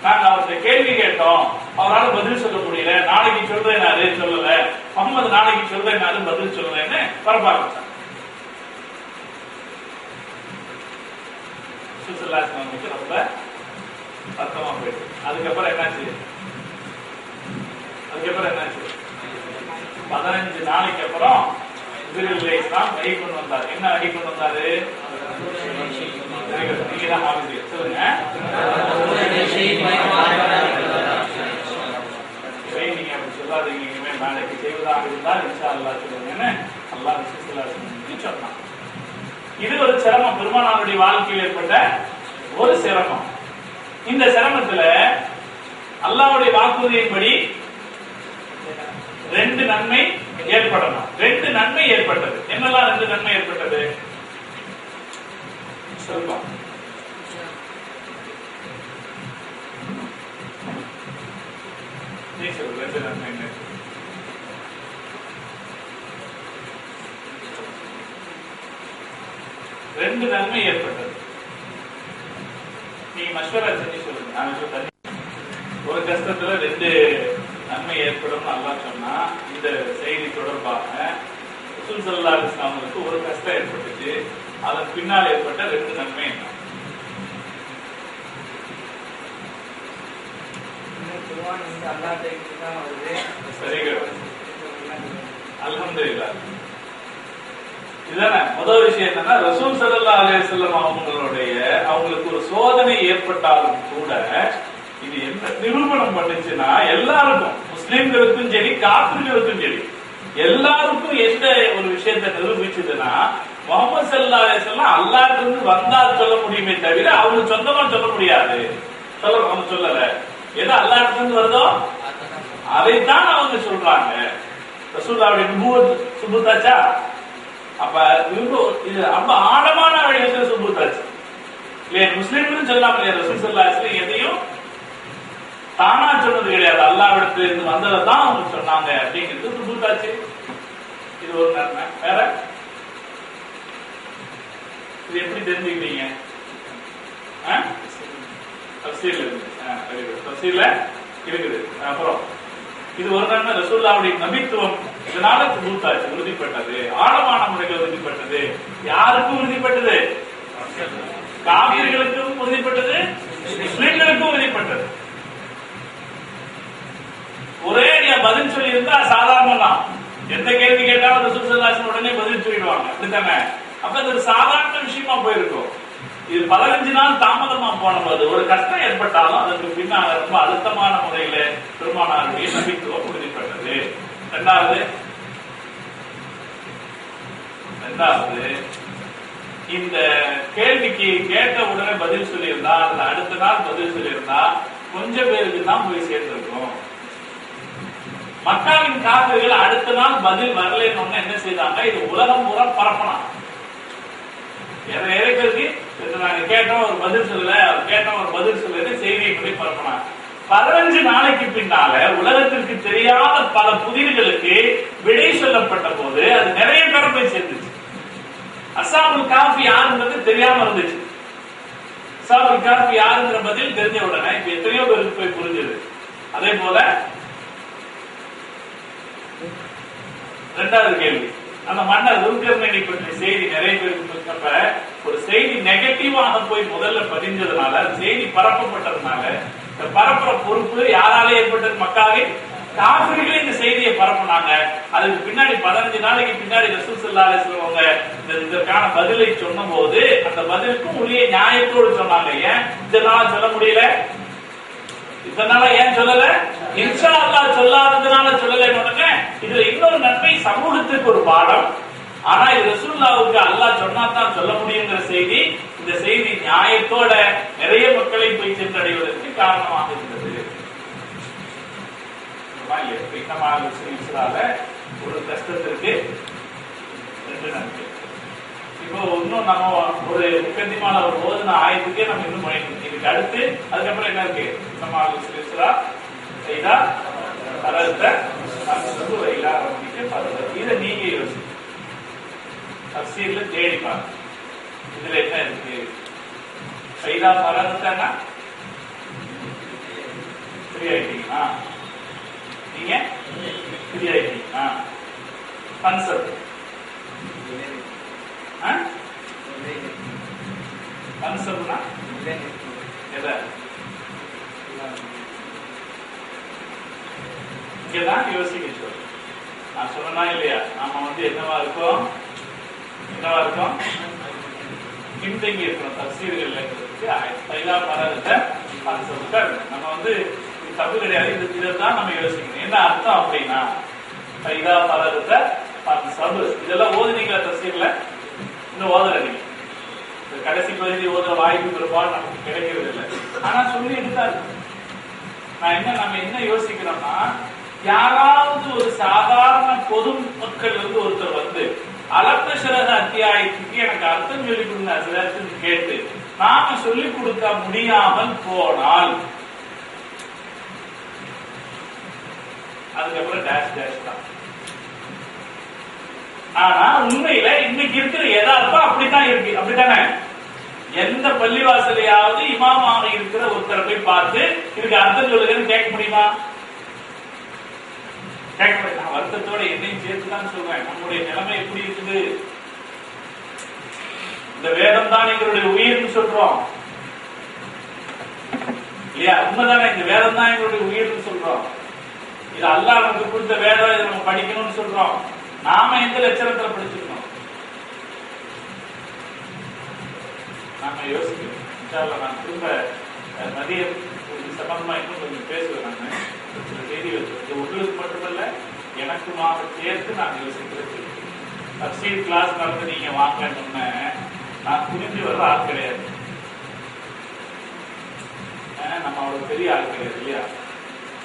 S2: நாங்க அவர்கிட்ட கேள்வி கேட்டோம், அவரால் பதில் சொல்ல முடியல, நாளைக்கு சொல்றேனாரு சொல்லல, முகமது நாளைக்கு சொல்றேனாரு பதில் சொல்லலன்னு பரப்ப ஆரம்பிச்சாங்க. ரொம்ப சத்தமா போயிட்டு அதுக்கப்புறம் என்னாச்சு? 15 நாளைக்கு அப்புறம் ஜிப்ரீல் அலைஹிஸ்ஸலாம் வஹி கொண்டு வந்தார். என்ன வஹி கொண்டு வந்தாரு? நீங்க தான் மாறுது, சொல்லுங்க. நீங்க அப்படி சொல்லாதீங்க, இனிமே நாளைக்கு செய்வதாக இருந்தால் இன்ஷா அல்லாஹ் சொல்லுங்கன்னு அல்லாஹ் சொன்னான். இது ஒரு சிரமம், பெருமானாருடைய வாழ்க்கையில் ஏற்பட்ட ஒரு சிரமம். இந்த சிரமத்துல அல்லாஹ்வுடைய வாக்குறுதியின்படி 2 நன்மை ஏற்படணும். 2 நன்மை ஏற்பட்டது. என்னெல்லாம் 2 நன்மை ஏற்பட்டது? சொல்லுங்க. நீ சொல்லு, 2 நன்மை என்ன? ரெண்டு நன்மை ஏற்பட்டது. நீங்க மஷ்வரா செஞ்சு சொல்லுங்க. நான் சொல்றேன், ஒரு கஷ்டத்துல 2 நன்மை ஏற்படும் அல்லாஹ் சொன்னா, இந்த செய்தி தொடர்பாக ரசூல் ஸல்லல்லாஹு அலைஹி வஸல்லம் அவங்களுக்கு ஒரு கஷ்டம் ஏற்பட்டுச்சு. அதன் பின்னால் ஏற்பட்ட 2 நன்மை என்ன? அல்ஹம்துலில்லாஹ். இதுதானே முதல் விஷயம். என்னன்னா, ரசூல் ஸல்லல்லாஹு அலைஹி வஸல்லம் அவங்களுக்கு ஒரு சோதனை ஏற்பட்டாலும் கூட இது என்ன நிரூபணம் பண்ணுச்சுன்னா, எல்லாருக்கும், முஸ்லிம்களுக்கும் சரி காபிர்களுக்கும் சரி, எல்லாருக்கும் எந்த ஒரு விஷயத்தை நிரூபிச்சதுன்னா, முஹம்மது ஸல்லல்லாஹு அலைஹி வஸல்லம் அல்லாஹ்ட்ட இருந்து வந்தால் சொல்ல முடியுமே தவிர அவங்க சொந்தமா சொல்ல முடியாது. அவங்க சொல்லல. எது அல்லாஹ்ட்ட இருந்து வருதோ அதைத்தான் அவங்க சொல்றாங்க. ரசூலுல்லாஹ்வுடைய நுபுவத் சுபூத்தாச்சா? அப்ப இது ரொம்ப ஆழமான வழியில் சுபூத்தாச்சு இல்லையா? முஸ்லிம்களும் சொல்லாம இல்லையா? ரசூல் ஸல்லல்லாஹு அலைஹி வஸல்லம் எதையும் தானா சொன்னது கிடையாது. அல்லாஹ்விடத்துல இருந்து வந்ததை தான் அவங்க சொன்னாங்க அப்படிங்கிறது சுபூத்தாச்சு. இது ஒரு நன்மை. வேற இது எப்படி தெரிஞ்சுக்கிட்டீங்க? தஃசீர்ல இருக்கு. தஃசீர்ல இருக்குது. அப்புறம் இது ஒரு நன்மை, ரசூலுல்லாஹ்வுடைய நபித்துவம் இதனால சுபூத்தாச்சு, உறுதிப்பட்டது, ஆழமான முறையில் உறுதிப்பட்டது. யாருக்கும் உறுதிப்பட்டது? காபிர்களுக்கும் உறுதிப்பட்டது, முஸ்லிம்களுக்கும் உறுதிப்பட்டது. ஒரே பதில் சொல்லி இருந்தா சாதாரணம் தான். எந்த கேள்வி கேட்டாலும் ரசூல் ஸல்லல்லாஹு அலைஹி வஸல்லம் உடனே பதில் சொல்லிடுவாங்க, அப்படித்தானே? அப்ப அது ஒரு சாதாரண விஷயமா போயிருக்கும். இது 15 நாள் தாமதமா போனபோது ஒரு கஷ்டம் ஏற்பட்டாலும் அதற்கு பின்னால் ரொம்ப அழுத்தமான முறையில பெருமானாருடைய நபித்துவம் உறுதிப்பட்டது. இரண்டாவது இந்த கேள்விக்கு கேட்ட உடனே பதில் சொல்லியிருந்தா, அதுல அடுத்த நாள் பதில் சொல்லியிருந்தா கொஞ்சம் பேருக்கு தான் போய் சேர்ந்திருக்கும். மக்காவின் காபிர்கள் அடுத்த நாள் பதில் வரலன்னு என்ன செய்தாங்க? இது உலகம் பூரா பரப்பலாம். நிறைய பேருக்கு நாங்க கேட்டோம் ஒரு பதில் சொல்லல, கேட்டோம் ஒரு பதில் சொல்லல, செய்தியை பற்றி பரப்பினாங்க. 15 நாளைக்கு பின்னால உலகத்திற்கு தெரியாத பல புதிர்களுக்கு விடை சொல்லப்பட்ட போது அது நிறைய பேரை போய் சேர்ந்துச்சு. அஸ்ஹாபுல் காஃபி யாருன்றது தெரியாம இருந்துச்சு. அஸ்ஹாபுல் காஃபி யாருங்கிற பதில் தெரிஞ்ச உடனே இப்ப எத்தனையோ பேருக்கு போய் புரிஞ்சது. அதே போல 2வது கேள்வி, அந்த மன்னர் துர்கர்ணனை பற்றிய செய்தி நிறைய பேருக்கு சொன்னப்ப ஒரு செய்தி நெகட்டிவாக போய் முதல்ல பதிஞ்சதுனால, செய்தி பரப்பப்பட்டதுனால, இந்த பரப்புற பொறுப்பு யாரால ஏற்பட்டது? மக்காவின் காபிர்களே இந்த செய்தியை பரப்புனாங்க. அதுக்கு பின்னாடி 15 நாளைக்கு பின்னாடி ரசூல் ஸல்லல்லாஹு அலைஹி வஸல்லம் அவங்க இதற்கான பதிலை சொன்ன போது அந்த பதிலுக்கும் உரிய நியாயத்தோடு சொன்னாங்க. ஏன் இதனால சொல்ல முடியல? இதனால ஏன் சொல்லல? இன்ஷா அல்லாஹ் சொல்லாததுனால சொல்லல. இதுல இன்னொரு நன்மை, சமூகத்துக்கு ஒரு பாடம். ஆனா இது ரசூலுல்லாஹ்வுக்கு அல்லாஹ் சொன்னா தான் சொல்ல முடியுங்கிற செய்தி, இந்த செய்தி நியாயத்தோட நிறைய மக்களை போய் சென்றடைவதற்கு காரணமாக இருந்தது. ஒரு கஷ்டத்திற்கு ரெண்டு நன்மை. இப்போ இன்னும் நம்ம ஒரு முக்கத்திமான ஒரு ஓதுன ஆயத்துக்கே நம்ம இன்னும் முனைக்கணும். இதுக்கு அடுத்து அதுக்கப்புறம் என்ன இருக்கு? இதை நீங்க யோசி, தஃசீர்ல தேடி பாருங்க. இதுல என்ன இருக்கு? சைதா பரதன்னா ஃப்ரீ ஆயிட்டீங்களா? நீங்க ஃப்ரீ ஆயிட்டீங்களா? கன்செப்ட் கன்செப்ட்னா எதை? இங்கதான் யோசிக்க சொல்லு. நான் சொன்னா இல்லையா, நாம என்னவா இருக்கோம்? பின்தங்கி இருக்கணும் தஃசீர்கள்ல. நம்ம தப்பு கிடையாது. இதைத்தான் நம்ம யோசிக்கணும். என்ன அர்த்தம் அப்படின்னா, பைதா பரத சபு இதெல்லாம் ஓதுனீங்களா தஃசீர்ல? இன்னும் ஓதல. நீங்க கடைசி பகுதி ஓதுற வாய்ப்பு பெரும்பாலும் நமக்கு கிடைக்கிறது இல்லை. ஆனா சொல்லிட்டு தான் இருக்கு. நம்ம என்ன யோசிக்கிறோம்னா, யாராவது ஒரு சாதாரண பொது மக்கள் ஒருத்தர் அலப்னஷரக அத்தியாயத்துக்கு எனக்கு அர்த்தம் சொல்லிக் கொடுங்க கேட்டு நாம சொல்லிக் கொடுக்க முடியாமல் போனால் அதுக்கப்புறம் டேஷ் டேஷ் தான். ஆனா உண்மையில இன்னைக்கு இருக்கிற யதார்த்தம் அப்படித்தான் இருக்கு. அப்படித்தானே? எந்த பள்ளிவாசலையாவது இமாமாக இருக்கிற ஒருத்தரை போய் பார்த்து இதுக்கு அர்த்தம் சொல்லுங்கன்னு கேட்க முடியுமா? கேட்க முடியும். நான் வருத்தத்தோட என்னையும் சேர்த்துதான் சொல்றேன். நம்முடைய நிலைமை எப்படி இருக்குது? இந்த வேதம் தான் எங்களுடைய உயிர்னு சொல்றோம் இல்லையா? உண்மைதானே? இந்த வேதம் தான் எங்களுடைய உயிர்னு சொல்றோம். இது அல்லாஹ் நமக்கு கொடுத்த வேதம், இதை நம்ம படிக்கணும்னு சொல்றோம். நாம எந்த லட்சணத்துல படிச்சிருக்கோம்? நாம யோசிக்கணும். நான் திரும்ப மதியம் சம்பந்தமா இன்னும் கொஞ்சம் பேசுவேன். நான் சில செய்திகள் உங்களுக்கு மட்டுமல்ல எனக்குமாக சேர்த்து நான் யோசிக்கிறது. தஃசீர் கிளாஸ் நடந்து நீங்க வாங்கன்னு நான் புரிஞ்சு வர்ற ஆள் கிடையாது. நம்ம அவ்வளவு பெரிய ஆள் கிடையாது இல்லையா?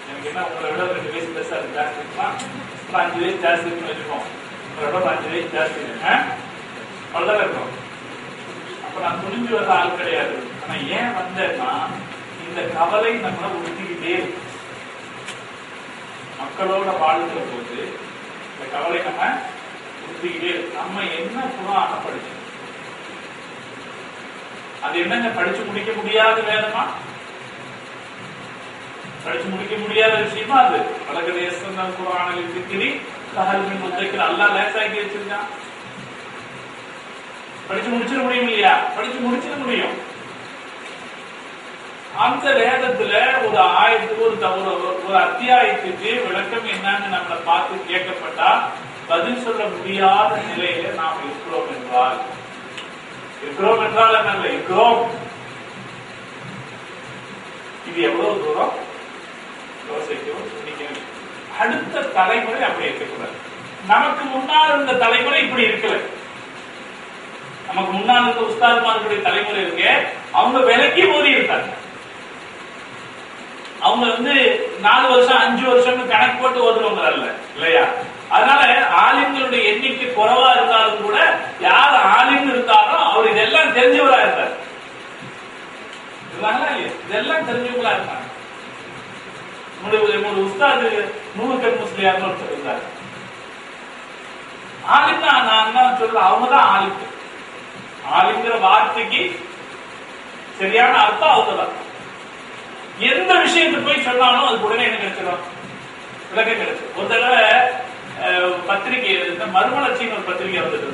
S2: எனக்கு என்ன, உங்களை விட 2 வயசு பெருசா ஜாஸ்தி இருக்கலாம், 5 வயசு ஜாஸ்தி இருக்குன்னு வச்சுக்கோம். உங்களை விட 5 வயசு ஜாஸ்தி அவ்வளவுதான் இருக்கும். அப்ப நான் துணிஞ்சு வர ஆள் கிடையாது. ஆனா ஏன் வந்தேன்னா, இந்த கவலை நம்மளை உறுத்திக்கிட்டே இருக்கு. மக்களோட வாழ்கிற போது இந்த கவலை நம்ம உறுத்திக்கிட்டே இருக்கு. நம்ம என்ன புராண படிச்சோம்? அது என்னங்க படிச்சு முடிக்க முடியாத வேதமா? படிச்சு முடிக்க முடியாத விஷயமா அது? பலகடைய குரானில் திக்கிரி சஹல்மின் முத்தைக்கிற அல்லாஹ் லேசாக்கி வச்சிருக்கான். படிச்சு முடிச்சிட முடியும் இல்லையா? படிச்சு முடிச்சிட முடியும். அந்த வேதத்துல ஒரு ஆயத்துக்கு ஒரு அத்தியாயத்துக்கு விளக்கம் என்னன்னு நம்மளை பார்த்து கேட்கப்பட்டா பதில் சொல்ல முடியாத நிலையில நாம் இருக்கிறோம் என்றால் என்ன இருக்கிறோம்? இது எவ்வளவு தூரம் யோசிக்கணும், சிந்திக்கணும். அடுத்த தலைமுறை அப்படி இருக்கக்கூடாது. நமக்கு முன்னால் இருந்த தலைமுறை இப்படி இருக்கல. நமக்கு முன்னால் இருந்த உஸ்தாத்மார்களுடைய தலைமுறை இருக்கு, அவங்க விலக்கி ஓதி இருக்காங்க. அவங்க 4 வருஷம் 5 வருஷம் கணக்கு போட்டு ஓதுறவங்க அல்ல இல்லையா? அதனால ஆலிம்களுடைய எண்ணிக்கை குறைவா இருந்தாலும் கூட யார் ஆலிம் இருக்காரோ அவர் இதெல்லாம் தெரிஞ்சவரா இருக்காரு. இதெல்லாம் தெரிஞ்சவங்களா இருக்காங்க. என்னோட உஸ்தாது நூறுக்கன் முஸ்லியார்னு ஒருத்தர் இருந்தார். ஆலிம் தான் நான் சொல்றேன், அவங்கதான் ஆலிம். ஆலிம்ங்கிற வார்த்தைக்கு சரியான அர்த்தம் அவங்கதான். எந்த விஷயத்துக்கு போய் சொன்னாலும் அது உடனே என்ன கிடைச்சிடும்? விளக்கம் கிடைச்சிடும். ஒரு தடவை பத்திரிகை மறுமலர்ச்சின்னு ஒரு பத்திரிகை வந்துட்டு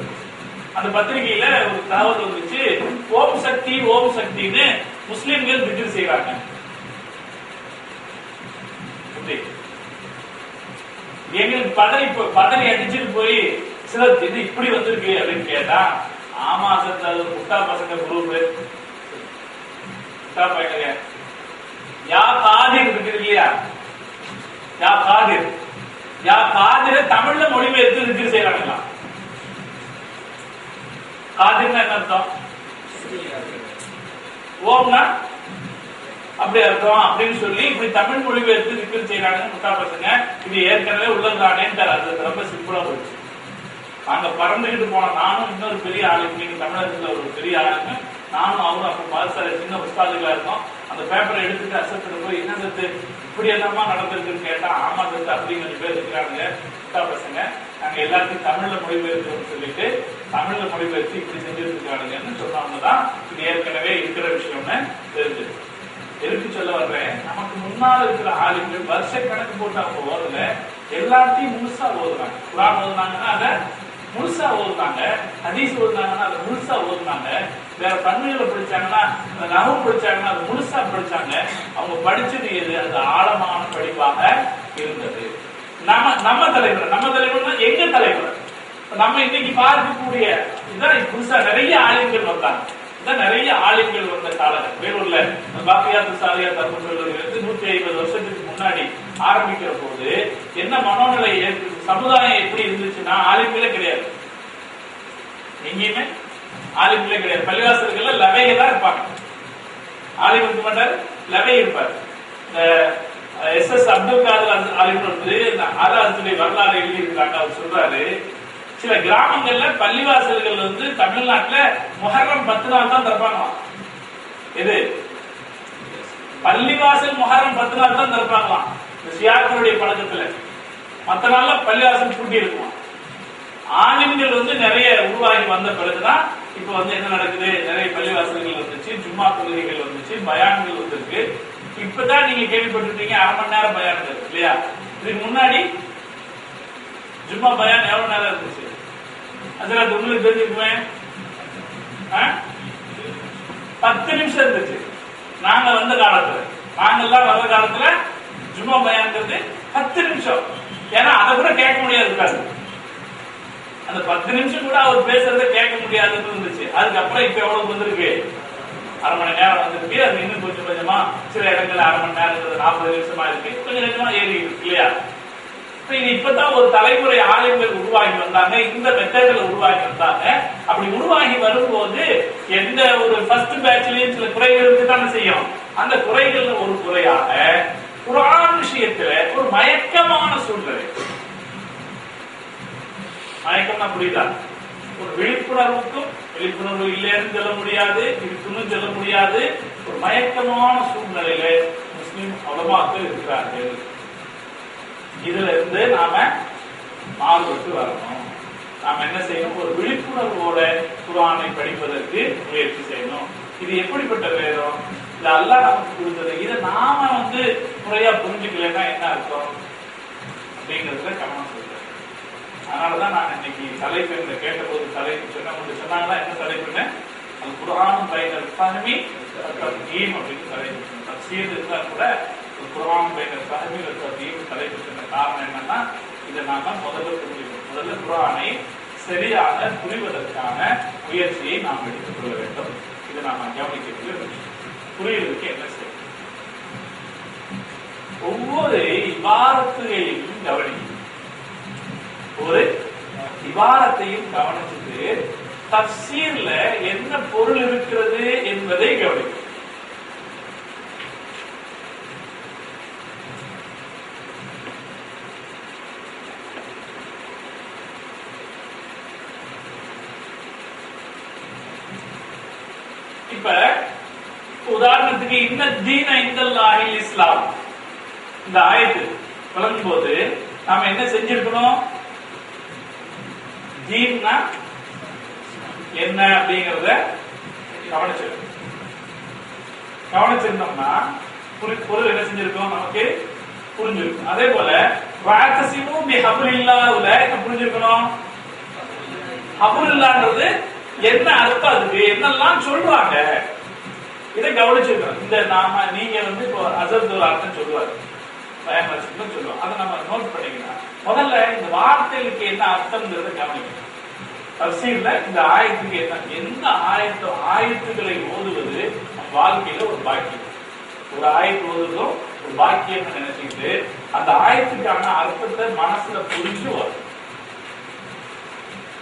S2: அந்த பத்திரிகையில ஒரு தகவல் வந்துச்சு, ஓம் சக்தி ஓம் சக்தின்னு முஸ்லிம்கள் திக்ர் செய்யறாங்க. எங்களுக்கு பதறி அடிச்சுட்டு போய் சிலர் இது இப்படி வந்திருக்கு அப்படின்னு கேட்டா, ஆமா சார் முட்டா பசங்க குரூப் முட்டா பையங்க யா காதிர் இருக்கு இல்லையா, யா காதிர தமிழ்ல மொழிபெயர்த்து திக்ர் செய்யறாங்களா? காதிர்னா என்ன அர்த்தம்? ஓம்னா அப்படி அர்த்தம் அப்படின்னு சொல்லி இப்படி தமிழ் மொழிபெயர்த்து திக்ர் செய்யறாங்க முட்டா பசங்க. இது ஏற்கனவே உள்ளதானே, அது ரொம்ப சிம்பிளா போயிடுச்சு. அங்க பறந்துகிட்டு போன நானும் இன்னொரு பெரிய ஆளுங்க, நீங்க தமிழகத்துல ஒரு பெரிய ஆளுங்க, நானும் அவரும் அப்ப பாலசாலை சின்ன உஸ்தாதுகளா இருக்கோம். அந்த பேப்பரை எடுத்துட்டு அசத்துட்டு போய் என்ன சத்து இப்படி என்னமா நடந்திருக்குன்னு கேட்டா, ஆமா சத்து அப்படின்னு கொஞ்சம் பேர் இருக்கிறாங்க முட்டா பசங்க, நாங்க எல்லாத்தையும் தமிழ்ல மொழிபெயர்த்து சொல்லிட்டு தமிழ்ல மொழிபெயர்த்து இப்படி செஞ்சுட்டு இருக்கானுங்கன்னு சொன்னவங்கதான் இது ஏற்கனவே இருக்கிற விஷயம்னு தெரிஞ்சு. எதுக்கு சொல்ல வர்றேன், நமக்கு முன்னால் இருக்கிற ஆளுங்கள் வருஷ கணக்கு போட்டு அவங்க ஓதுல எல்லாத்தையும் முழுசா ஓதுறாங்க. குரான் ஓதுனாங்கன்னா அதை முழுசா ஓதுனாங்க, ஹதீஸ் ஓதுனாங்கன்னா அதை முழுசா ஓதுனாங்க, வேற பன்மையில படிச்சாங்கன்னா நகவு படிச்சாங்கன்னா அது முழுசா படிச்சாங்க. அவங்க படிச்சது எது? அது ஆழமான படிப்பாக இருந்தது. நம்ம தலைவர் எங்க தலைவர் நம்ம இன்னைக்கு பார்க்கக்கூடிய இதான் புதுசா நிறைய ஆளுங்கள் வந்தாங்க. நிறைய ஆளுங்கள் வந்த காலம் வேலூர்ல பாக்கியாத்து சாலியா தர்ம சொல்வது 150 வருஷத்துக்கு முன்னாடி ஆரம்பிக்கிற போது என்ன மனோநிலை சமுதாயம் எப்படி இருந்துச்சுன்னா, ஆளுங்களே கிடையாது, எங்கேயுமே ஆளுங்களே கிடையாது. பள்ளிவாசல்கள்ல லவையை தான் இருப்பாங்க, ஆளுங்க இருக்க மாட்டாரு, லவை இருப்பாரு. இந்த SS அப்துல் காதர் ஆளுநர் ஆராய்ச்சியுடைய வரலாறு எழுதி இருக்கிறாங்க. அவர் சொல்றாரு, சில கிராமங்கள்ல பள்ளிவாசல்கள் தமிழ்நாட்டுல முஹர்ரம் 10 நாள் தான் திறப்பாங்களாம். எது பள்ளிவாசல் முஹர்ரம் 10 நாள் தான் திறப்பாங்களாம் ஷியாக்களுடைய பழக்கத்துல. மற்ற நாள்ல பள்ளிவாசல் பூட்டி இருக்குமா. ஆலிம்கள் நிறைய உருவாகி வந்த பிறகுதான் இப்ப என்ன நடக்குது, நிறைய பள்ளிவாசல்கள் வந்துச்சு, ஜும்மா தொழுகைகள் வந்துச்சு, பயான்கள் வந்திருக்கு. இப்பதான் நீங்க கேள்விப்பட்டிருக்கீங்க 1/2 மணி நேரம் பயான்கள் இல்லையா? இதுக்கு முன்னாடி ஜும்மா பயான் எவ்வளவு நேரம் இருந்துச்சு? அதெல்லாம் உங்களுக்கு தெரிஞ்சுக்குமே, 10 நிமிஷம் இருந்துச்சு. நாங்க வந்த காலத்துல, நாங்கெல்லாம் வந்த காலத்துல ஜும்மா பயான்ங்கிறது 10 நிமிஷம். ஏன்னா அதை கூட கேட்க முடியாது இருக்காது, அந்த 10 நிமிஷம் கூட அவர் பேசுறத கேட்க முடியாதுன்னு இருந்துச்சு. அதுக்கப்புறம் இப்ப எவ்வளவு வந்திருக்கு? 1/2 மணி நேரம் வந்திருக்கு. அது இன்னும் கொஞ்சம் கொஞ்சமா சில இடங்கள்ல 1/2 மணி நேரம் 40 நிமிஷமா இருக்கு, கொஞ்சம் கொஞ்சமா ஏறி இருக்கு இல்லையா? இப்பதான் ஒரு தலைமுறை ஆலயங்கள் உருவாகி வந்தாங்க, இந்த மெத்தட்களை உருவாகி வந்தாங்க. அப்படி உருவாகி வரும்போது எந்த ஒரு ஃபர்ஸ்ட் பேட்ச்லயும் சில குறைகள் இருக்குதானே செய்யும். அந்த குறைகள்ல ஒரு குறையாக குர்ஆன் விஷயத்துல ஒரு மயக்கமான சூழ்நிலை, மயக்கம்னா புரியுதா? ஒரு விழிப்புணர்வு இல்லைன்னு சொல்ல முடியாது, இருக்குன்னு சொல்ல முடியாது. ஒரு மயக்கமான சூழ்நிலையில முஸ்லிம் உலமாக்கள் இருக்கிறார்கள். இதுல இருந்து நாம மாறுபட்டு வரணும். நாம என்ன செய்யணும்? ஒரு விழிப்புணர்வோட குர்ஆனை படிப்பதற்கு முயற்சி செய்யணும். இது எப்படிப்பட்ட வேதம்? இது அல்லாஹ் நமக்கு கொடுத்தது. இதை நாம முறையா புரிஞ்சுக்கலன்னா என்ன அர்த்தம் அப்படிங்கறதுல கவனம் சொல்றேன். அதனாலதான் நான் இன்னைக்கு தலைப்பு கேட்ட போது தலைப்பு சொன்னாங்கன்னா என்ன தலைப்புன்னு, அது குர்ஆன் பைனல் ஃபஹ்மி வத்தஃஹீம் அப்படின்னு தலைப்பு. தஃசீர் இருந்தா கூட குர்ஆன் பைனல் ஃபஹ்மி வத்தஃஹீம் தலைப்பு சொன்ன காரணம் என்னன்னா, இதை நாம முதல்ல புரிஞ்சுக்கணும். முதல்ல குர்ஆனை சரியாக புரிவதற்கான முயற்சியை நாம் எடுத்துக் கொள்ள வேண்டும். இதை நாம கவனிக்க புரியுறதுக்கு என்ன செய்யும்? ஒவ்வொரு இபாரத்தையும் கவனிக்கும், ஒரு இபாரத்தையும் கவனிச்சுட்டு தஃசீர்ல என்ன பொருள் இருக்கிறது என்பதை கவனிக்கும். இப்ப உதாரணத்துக்கு இன்ன தீன இந்தல்லாஹில் இஸ்லாம், இந்த ஆயத்து வழங்கும் போது நாம என்ன செஞ்சிருக்கணும்? தீன்னா என்ன அப்படிங்கறத கவனிச்சிருந்தோம்னா பொருள் என்ன செஞ்சிருக்கோம், நமக்கு புரிஞ்சிருக்கும். அதே போல வஅதஸிமு பிஹப்லில்லாஹ் என்ன புரிஞ்சிருக்கணும்? ஹப்லில்லாஹ்ன்றது என்ன அர்த்தம், அதுக்கு என்னெல்லாம் சொல்றாங்க இதை கவனிச்சிருக்கணும். இந்த நீங்க இப்போ அசத் ஒரு அர்த்தம் சொல்லுவாரு, பயன்படுத்தி சொல்லுவோம், அதை நம்ம நோட் பண்ணிக்கலாம். முதல்ல இந்த வார்த்தைகளுக்கு என்ன அர்த்தம்ங்கிறத கவனிக்கணும். தஃசீர்ல இந்த ஆயத்துக்கு என்ன, எந்த ஆயத்துக்களை ஓதுவது நம் வாழ்க்கையில ஒரு பாக்கியம். ஒரு ஆயத்து ஓதுவதும் ஒரு பாக்கியம் நினைச்சுக்கிட்டு அந்த ஆயத்துக்கான அர்த்தத்தை மனசுல புரிஞ்சு வரும்.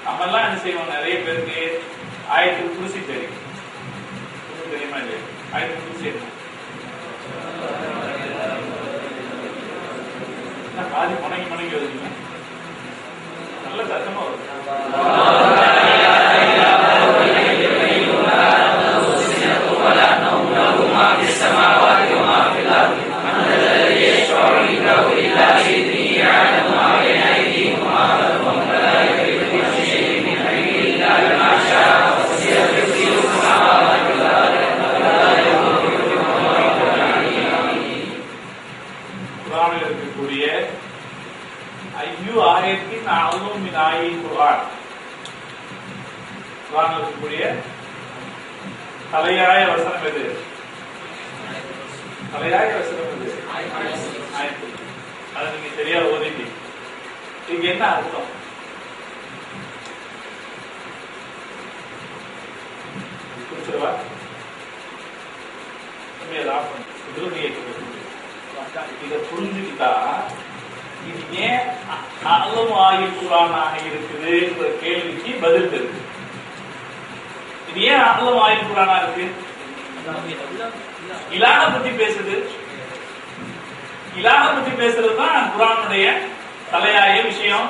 S2: நம்ம எல்லாம் என்ன செய்வோம், நிறைய பேருக்கு ஆயத்துக்கு குருசி தெரியும், தெரியுமா இல்லையா? ஆயத்துக்கு குருசி என்ன பாதி முணங்கி வருதுங்க, நல்ல சத்தமா வரும். இருக்கக்கூடிய ஐயோ ஆயத்தின் அழும் ஆயின் குர்ஆன், குர்ஆன்ல இருக்கக்கூடிய தலையாய வசனம் எது? தலையாய வசனம் எது? ஆயத்து. அது நீங்க சரியா ஓதிட்டீங்க. இதுக்கு என்ன அர்த்தம்? புரிச்சுவா? இதை புரிஞ்சுக்கிட்டா இது ஏன் அழும் ஆயின் குர்ஆனாக இருக்குது கேள்விக்கு பதில் தெரியுது. இது ஏன் அழும் ஆயின் குர்ஆனா இருக்கு? இலாஹ பத்தி பேசுது. இலாஹ பத்தி பேசுறதுதான் குர்ஆனுடைய தலையாய விஷயம்.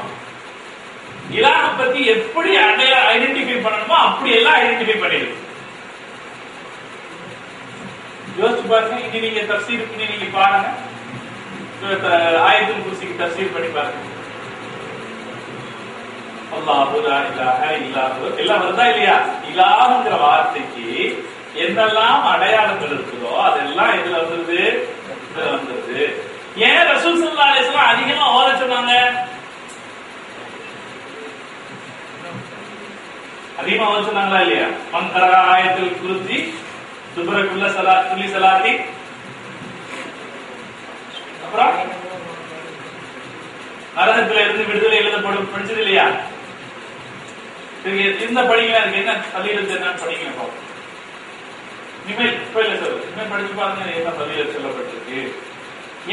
S2: இலாஹ பத்தி எப்படி ஐடென்டிஃபை பண்ணணுமோ அப்படி எல்லாம் ஐடென்டிஃபை பண்ணிடுது. யோசிச்சு பாருங்க. இனி நீங்க தஃசீர் பண்ணி நீங்க பாருங்க, ஆயத்துல் குர்சிக்கு தஃசீர் பண்ணி பாருங்க. அல்லாஹு லா இலாஹ இல்லல்லாஹு எல்லாம் வருதா இல்லையா? இலாஹ்ங்கிற வார்த்தைக்கு என்னெல்லாம் அடையாளங்கள் இருக்குதோ அதெல்லாம் இதுல வந்துருது, இதுல வந்துருது. ஏன் ரசூல் ஸல்லல்லாஹு அலைஹி வஸல்லம் அதிகமா ஓத சொன்னாங்க? அதிகமா ஓத சொன்னாங்களா இல்லையா? மன் கரா ஆயத்துல் குர்சி துபர குல்ல ஸலாத் குல்லி ஸலாத்தி. அப்புறம் நரகத்துல இருந்து விடுதலை எழுதப்படும் படிச்சது இல்லையா? இந்த படிக்கலாம் இருக்கு. என்ன பதிலத்து என்னன்னு படிக்கணும். இனிமேல் இப்ப இல்ல சார், இனிமேல் படிச்சு பாருங்க என்ன பதில சொல்லப்பட்டிருக்கு.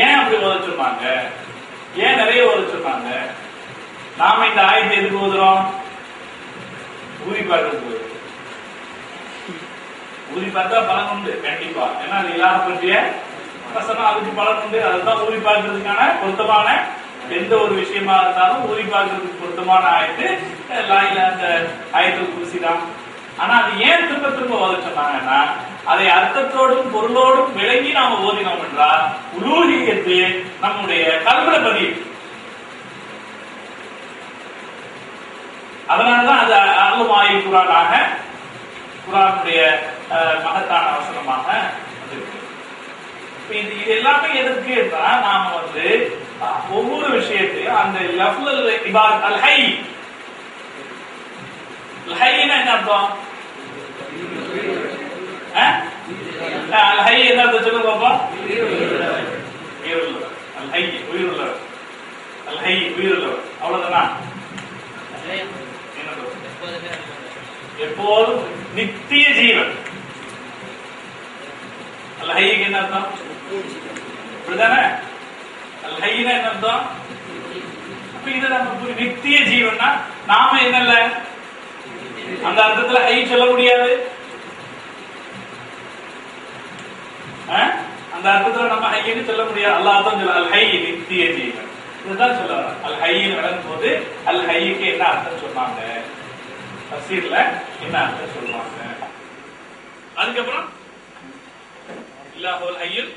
S2: ஏன் அப்படி ஓத சொன்னாங்க? ஏன் நிறைய ஓத சொன்னாங்க? நாம இந்த ஆயத்தை எதுக்கு ஓதுறோம்? ஊதி பார்க்கறது. ஊதி பார்த்தா பலன் உண்டு கண்டிப்பா. ஏன்னா அது இலாஹ பற்றிய வசனம், அதுக்கு பலன் உண்டு. அதுதான் ஊதி பார்க்கறதுக்கான பொருத்தமான எந்த ஒரு விஷயமா இருந்தாலும் ஊதி பார்க்கறதுக்கு பொருத்தமான ஆயத்து அந்த ஆயத்துல் குர்சி தான். ஆனா அது ஏன் திரும்ப திரும்ப ஓத சொன்னாங்கன்னா அதை அர்த்தத்தோடும் பொருளோடும் விளங்கி நாம ஓதினோம் என்றால் உலூஹியத்து நம்முடைய கல்வில பதிவு. அதனாலதான் அது அழும் ஆயின் குர்ஆனாக, குர்ஆனுடைய மகத்தான வசனமாக இருக்கு. இது எல்லாமே எதற்கு என்றால் நாம ஒவ்வொரு விஷயத்தையும் அந்த லஃப்ல் இபாரத் அல் ஹை. அல் ஹைனா என்ன அர்த்தம்? அல் ஹை என்ன அர்த்தம் சொல்லுங்க பாப்பா? உயிருள்ளவர். அல் ஹை உயிருள்ளவர். அல் ஹை உயிருள்ளவர். அவ்வளவுதானா? எப்போதும் நித்திய ஜீவன். அல் ஹைக்கு என்ன அர்த்தம்? இப்படிதானே? அல் ஹைனா என்ன அர்த்தம்? அப்ப இதை நம்ம நித்திய ஜீவன்னா நாம என்னல்ல அந்த அர்த்தத்துல ஹை சொல்ல முடியாது. அந்த அர்த்தத்துல நம்ம ஹைன்னு சொல்ல முடியாது. அல்லாஹ் தான் சொல்ல அல் ஹை நித்திய ஜீவன். இதுதான் சொல்ல வர. அல் ஹைன்னு விளங்கும் போது அல் ஹைக்கு என்ன அர்த்தம் சொன்னாங்க, தஃசீர்ல என்ன அர்த்தம் சொல்லுவாங்க. அதுக்கப்புறம் இல்லாஹுல் ஹய்யுல்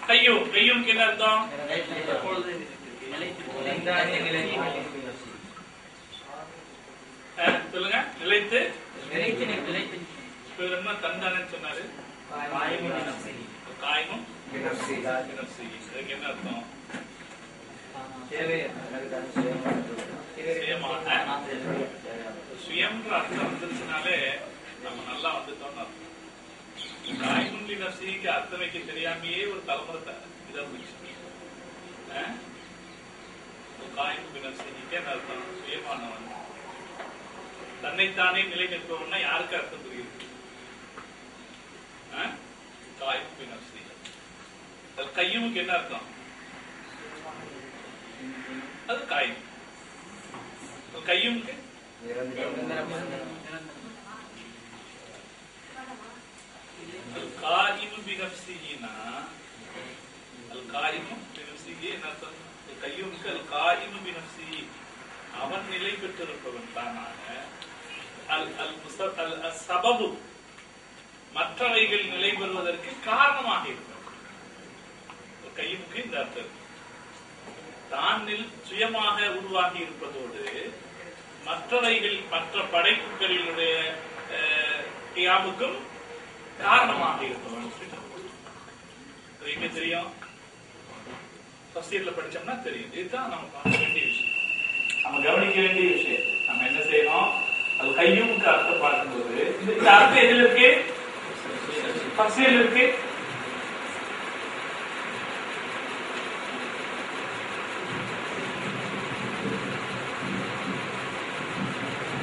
S2: கையூம். கையூம்க்கு என்ன அர்த்தம்? சொல்லுங்க. நிலைத்து தந்தானு சொன்னாரு. காயமும் இதுக்கு என்ன அர்த்தம்? சுயம்ன்ற அர்த்தம் வந்துருச்சுனாலே நம்ம நல்லா வந்துட்டோம்னு அர்த்தம். காய்முண்டி நர்சிக்கு அர்த்தம் வைக்க தெரியாமையே ஒரு தலைமுறை இதா போச்சு. காய்முண்டி நர்சிக்கு அர்த்தம் சுயமானவன், தன்னைத்தானே நிலை நிற்பவன்னா யாருக்கு அர்த்தம் புரியுது? காய்முண்டி நர்சி. அது கையுமுக்கு என்ன அர்த்தம்? அது காயும். கையுமுக்கு அவன் நிலை பெற்றிருப்பவன் தானாக. சபபு மற்றவைகள் நிலை பெறுவதற்கு காரணமாக இருப்பவன். கையுமுக்கு இந்த அர்த்தம். தான் சுயமாக உருவாகி இருப்பதோடு மற்றவைகள் மற்ற படைப்புகளினுடைய கியாமுக்கும் காரணமாக இருப்பவன். எங்க தெரியும்? தஃசீர்ல படிச்சோம்னா தெரியும். இதுதான் நம்ம பார்க்க வேண்டிய விஷயம், நம்ம கவனிக்க வேண்டிய விஷயம். நம்ம என்ன செய்யணும்? அது கையுமுக்கு அர்த்தம் பார்க்கும்போது இந்த அர்த்தம் எதுல இருக்கு? தஃசீர்ல இருக்கு.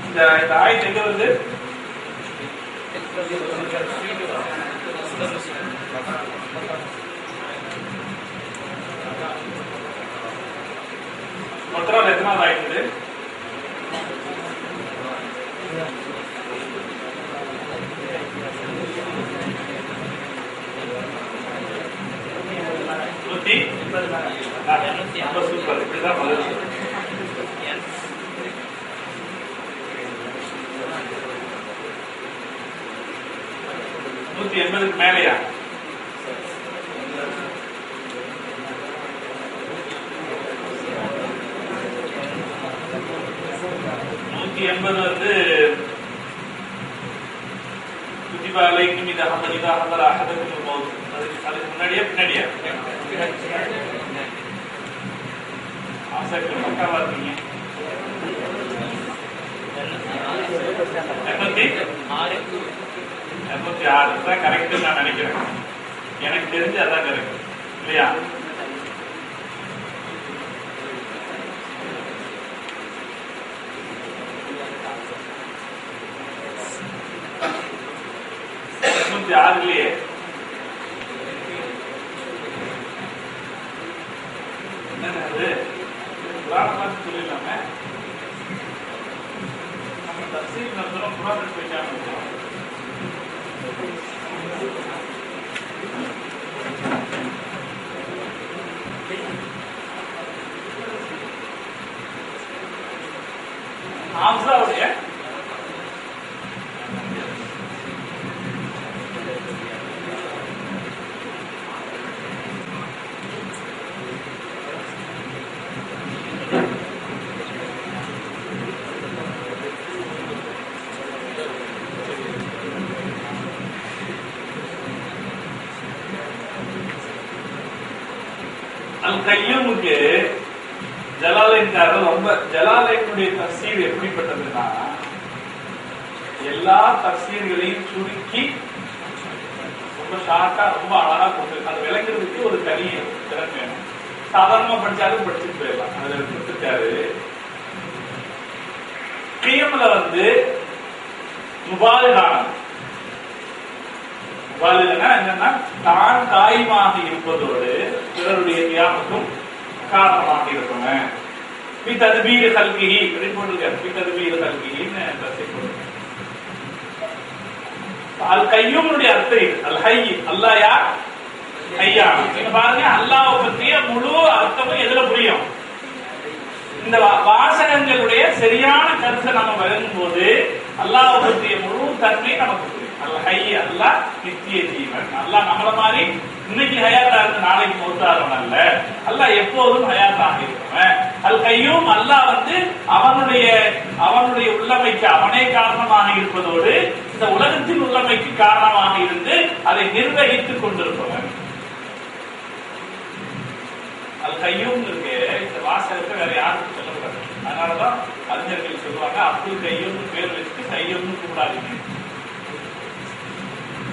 S2: இந்த ஆயத்து எங்க வருது? மொத்தம் எத்தனாவது ஆயிடுது? சூப்பர். இப்படிதான் பதில். 180க்கு மேலையா? வந்து குதிபாலைக்கும் இது அகமதிதா அகமதா அகதக்கும் போது அதுக்கு முன்னாடியா பின்னாடியா? ஆசைக்கு பக்காவா இருக்கீங்க. 206 தான் கரெக்ட் நான் நினைக்கிறேன். எனக்கு தெரிஞ்சு அதான் கரெக்ட் இல்லையா? ஆறுலயே என்னது புராணம் பார்த்து சொல்லிடலாமே. நம்ம தப்சீர் நடத்துறோம், புராணம் போயிட்டாங்க. ஆம்சாவுடைய கையுமுக்கு ஜலாலைன்காரர் ரொம்ப ஜலாலைனுடைய தஃசீர் எப்படிப்பட்டதுன்னா எல்லா தஃசீர்களையும் சுருக்கி ரொம்ப ஷார்ட்டா ரொம்ப அழகா கொண்டு அது விளங்குறதுக்கு ஒரு தனி திறன் வேணும். சாதாரணமா படிச்சாலும் படிச்சுட்டு போயிடலாம். அதுல கொடுத்துட்டாரு. கியம்ல வந்து முபாலிகான என்னன்னா தான் காயமாக இருப்பதோடு பிறருடைய தியாகத்தும் காரணமாக இருக்கணும். ததுபீர் கல்கிஹி அப்படின்னு போட்டிருக்காரு. ததுபீர் கல்கிஹின்னு அல் கையுமுடைய அர்த்தம் இது. அல் ஹை அல்லாஹ் யார்? ஹையா. நீங்க பாருங்க, அல்லாஹ்வை பற்றிய முழு அர்த்தமும் எதுல புரியும்? இந்த வாசகங்களுடைய சரியான கருத்தை நம்ம வழங்கும் போது அல்லாஹ்வை பற்றிய முழு தன்மை நமக்கு புரியும். அல் ஹை அல்லாஹ் நித்திய ஜீவன். அல்லாஹ் நம்மள மாதிரி இன்னைக்கு ஹயாத்தா இருந்து நாளைக்கு மௌத்தாரவன் அல்ல. அல்லாஹ் எப்போதும் ஹயாத்தாக இருக்கவன். அல் கையும் அல்லாஹ் வந்து அவனுடைய உள்ளமைக்கு அவனே காரணமாக இருப்பதோடு இந்த உலகத்தின் உள்ளமைக்கு காரணமாக இருந்து அதை நிர்வகித்துக் கொண்டிருப்பவன். அல் கையும் இருக்கு. இந்த வாசகத்தை வேற யாருக்கும் சொல்லக்கூடாது. அதனாலதான் அறிஞர்கள் சொல்லுவாங்க அப்துல் கையம்னு பேர் வச்சுட்டு கையம்னு கூடாதீங்க.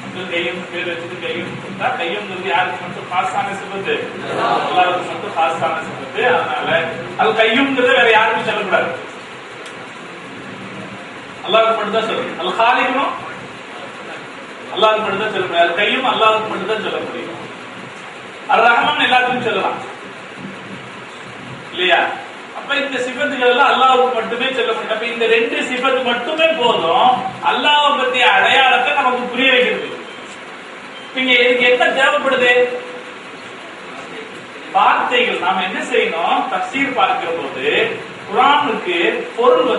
S2: அப்துல் கையம் பேர் வச்சுட்டு கையம் கொடுத்தா கையம்ங்கிறது யாருக்கு மட்டும் காசான சிபத்து, எல்லாருக்கும் மட்டும் காசான சிபத்து. அதனால அது கையம்ங்கிறது வேற யாருக்கும் சொல்லக்கூடாது, அல்லாஹ்வுக்கு மட்டும் தான் சொல்லணும். அல் காலிக்கும் அல்லாஹ்வுக்கு மட்டும் தான் சொல்ல முடியும். அது கையும் அல்லாஹ்வுக்கு மட்டும் தான் சொல்ல முடியும். அர் ரஹ்மான் எல்லாத்துக்கும் சொல்லலாம் இல்லையா? அப்ப இந்த சிபத்துகள் எல்லாம் அல்லாஹ்வுக்கு மட்டுமே சொல்ல முடியும். அப்ப இந்த ரெண்டு சிபத்து மட்டுமே போதும் அல்லாஹ்வை பற்றிய அடையாளத்தை நமக்கு புரிய வைக்கிறது. இங்க இதுக்கு என்ன தேவைப்படுது? வார்த்தைகள். நாம என்ன செய்யணும்? தஃசீர் பார்க்கிற போது குர்ஆனுக்கு பொருள்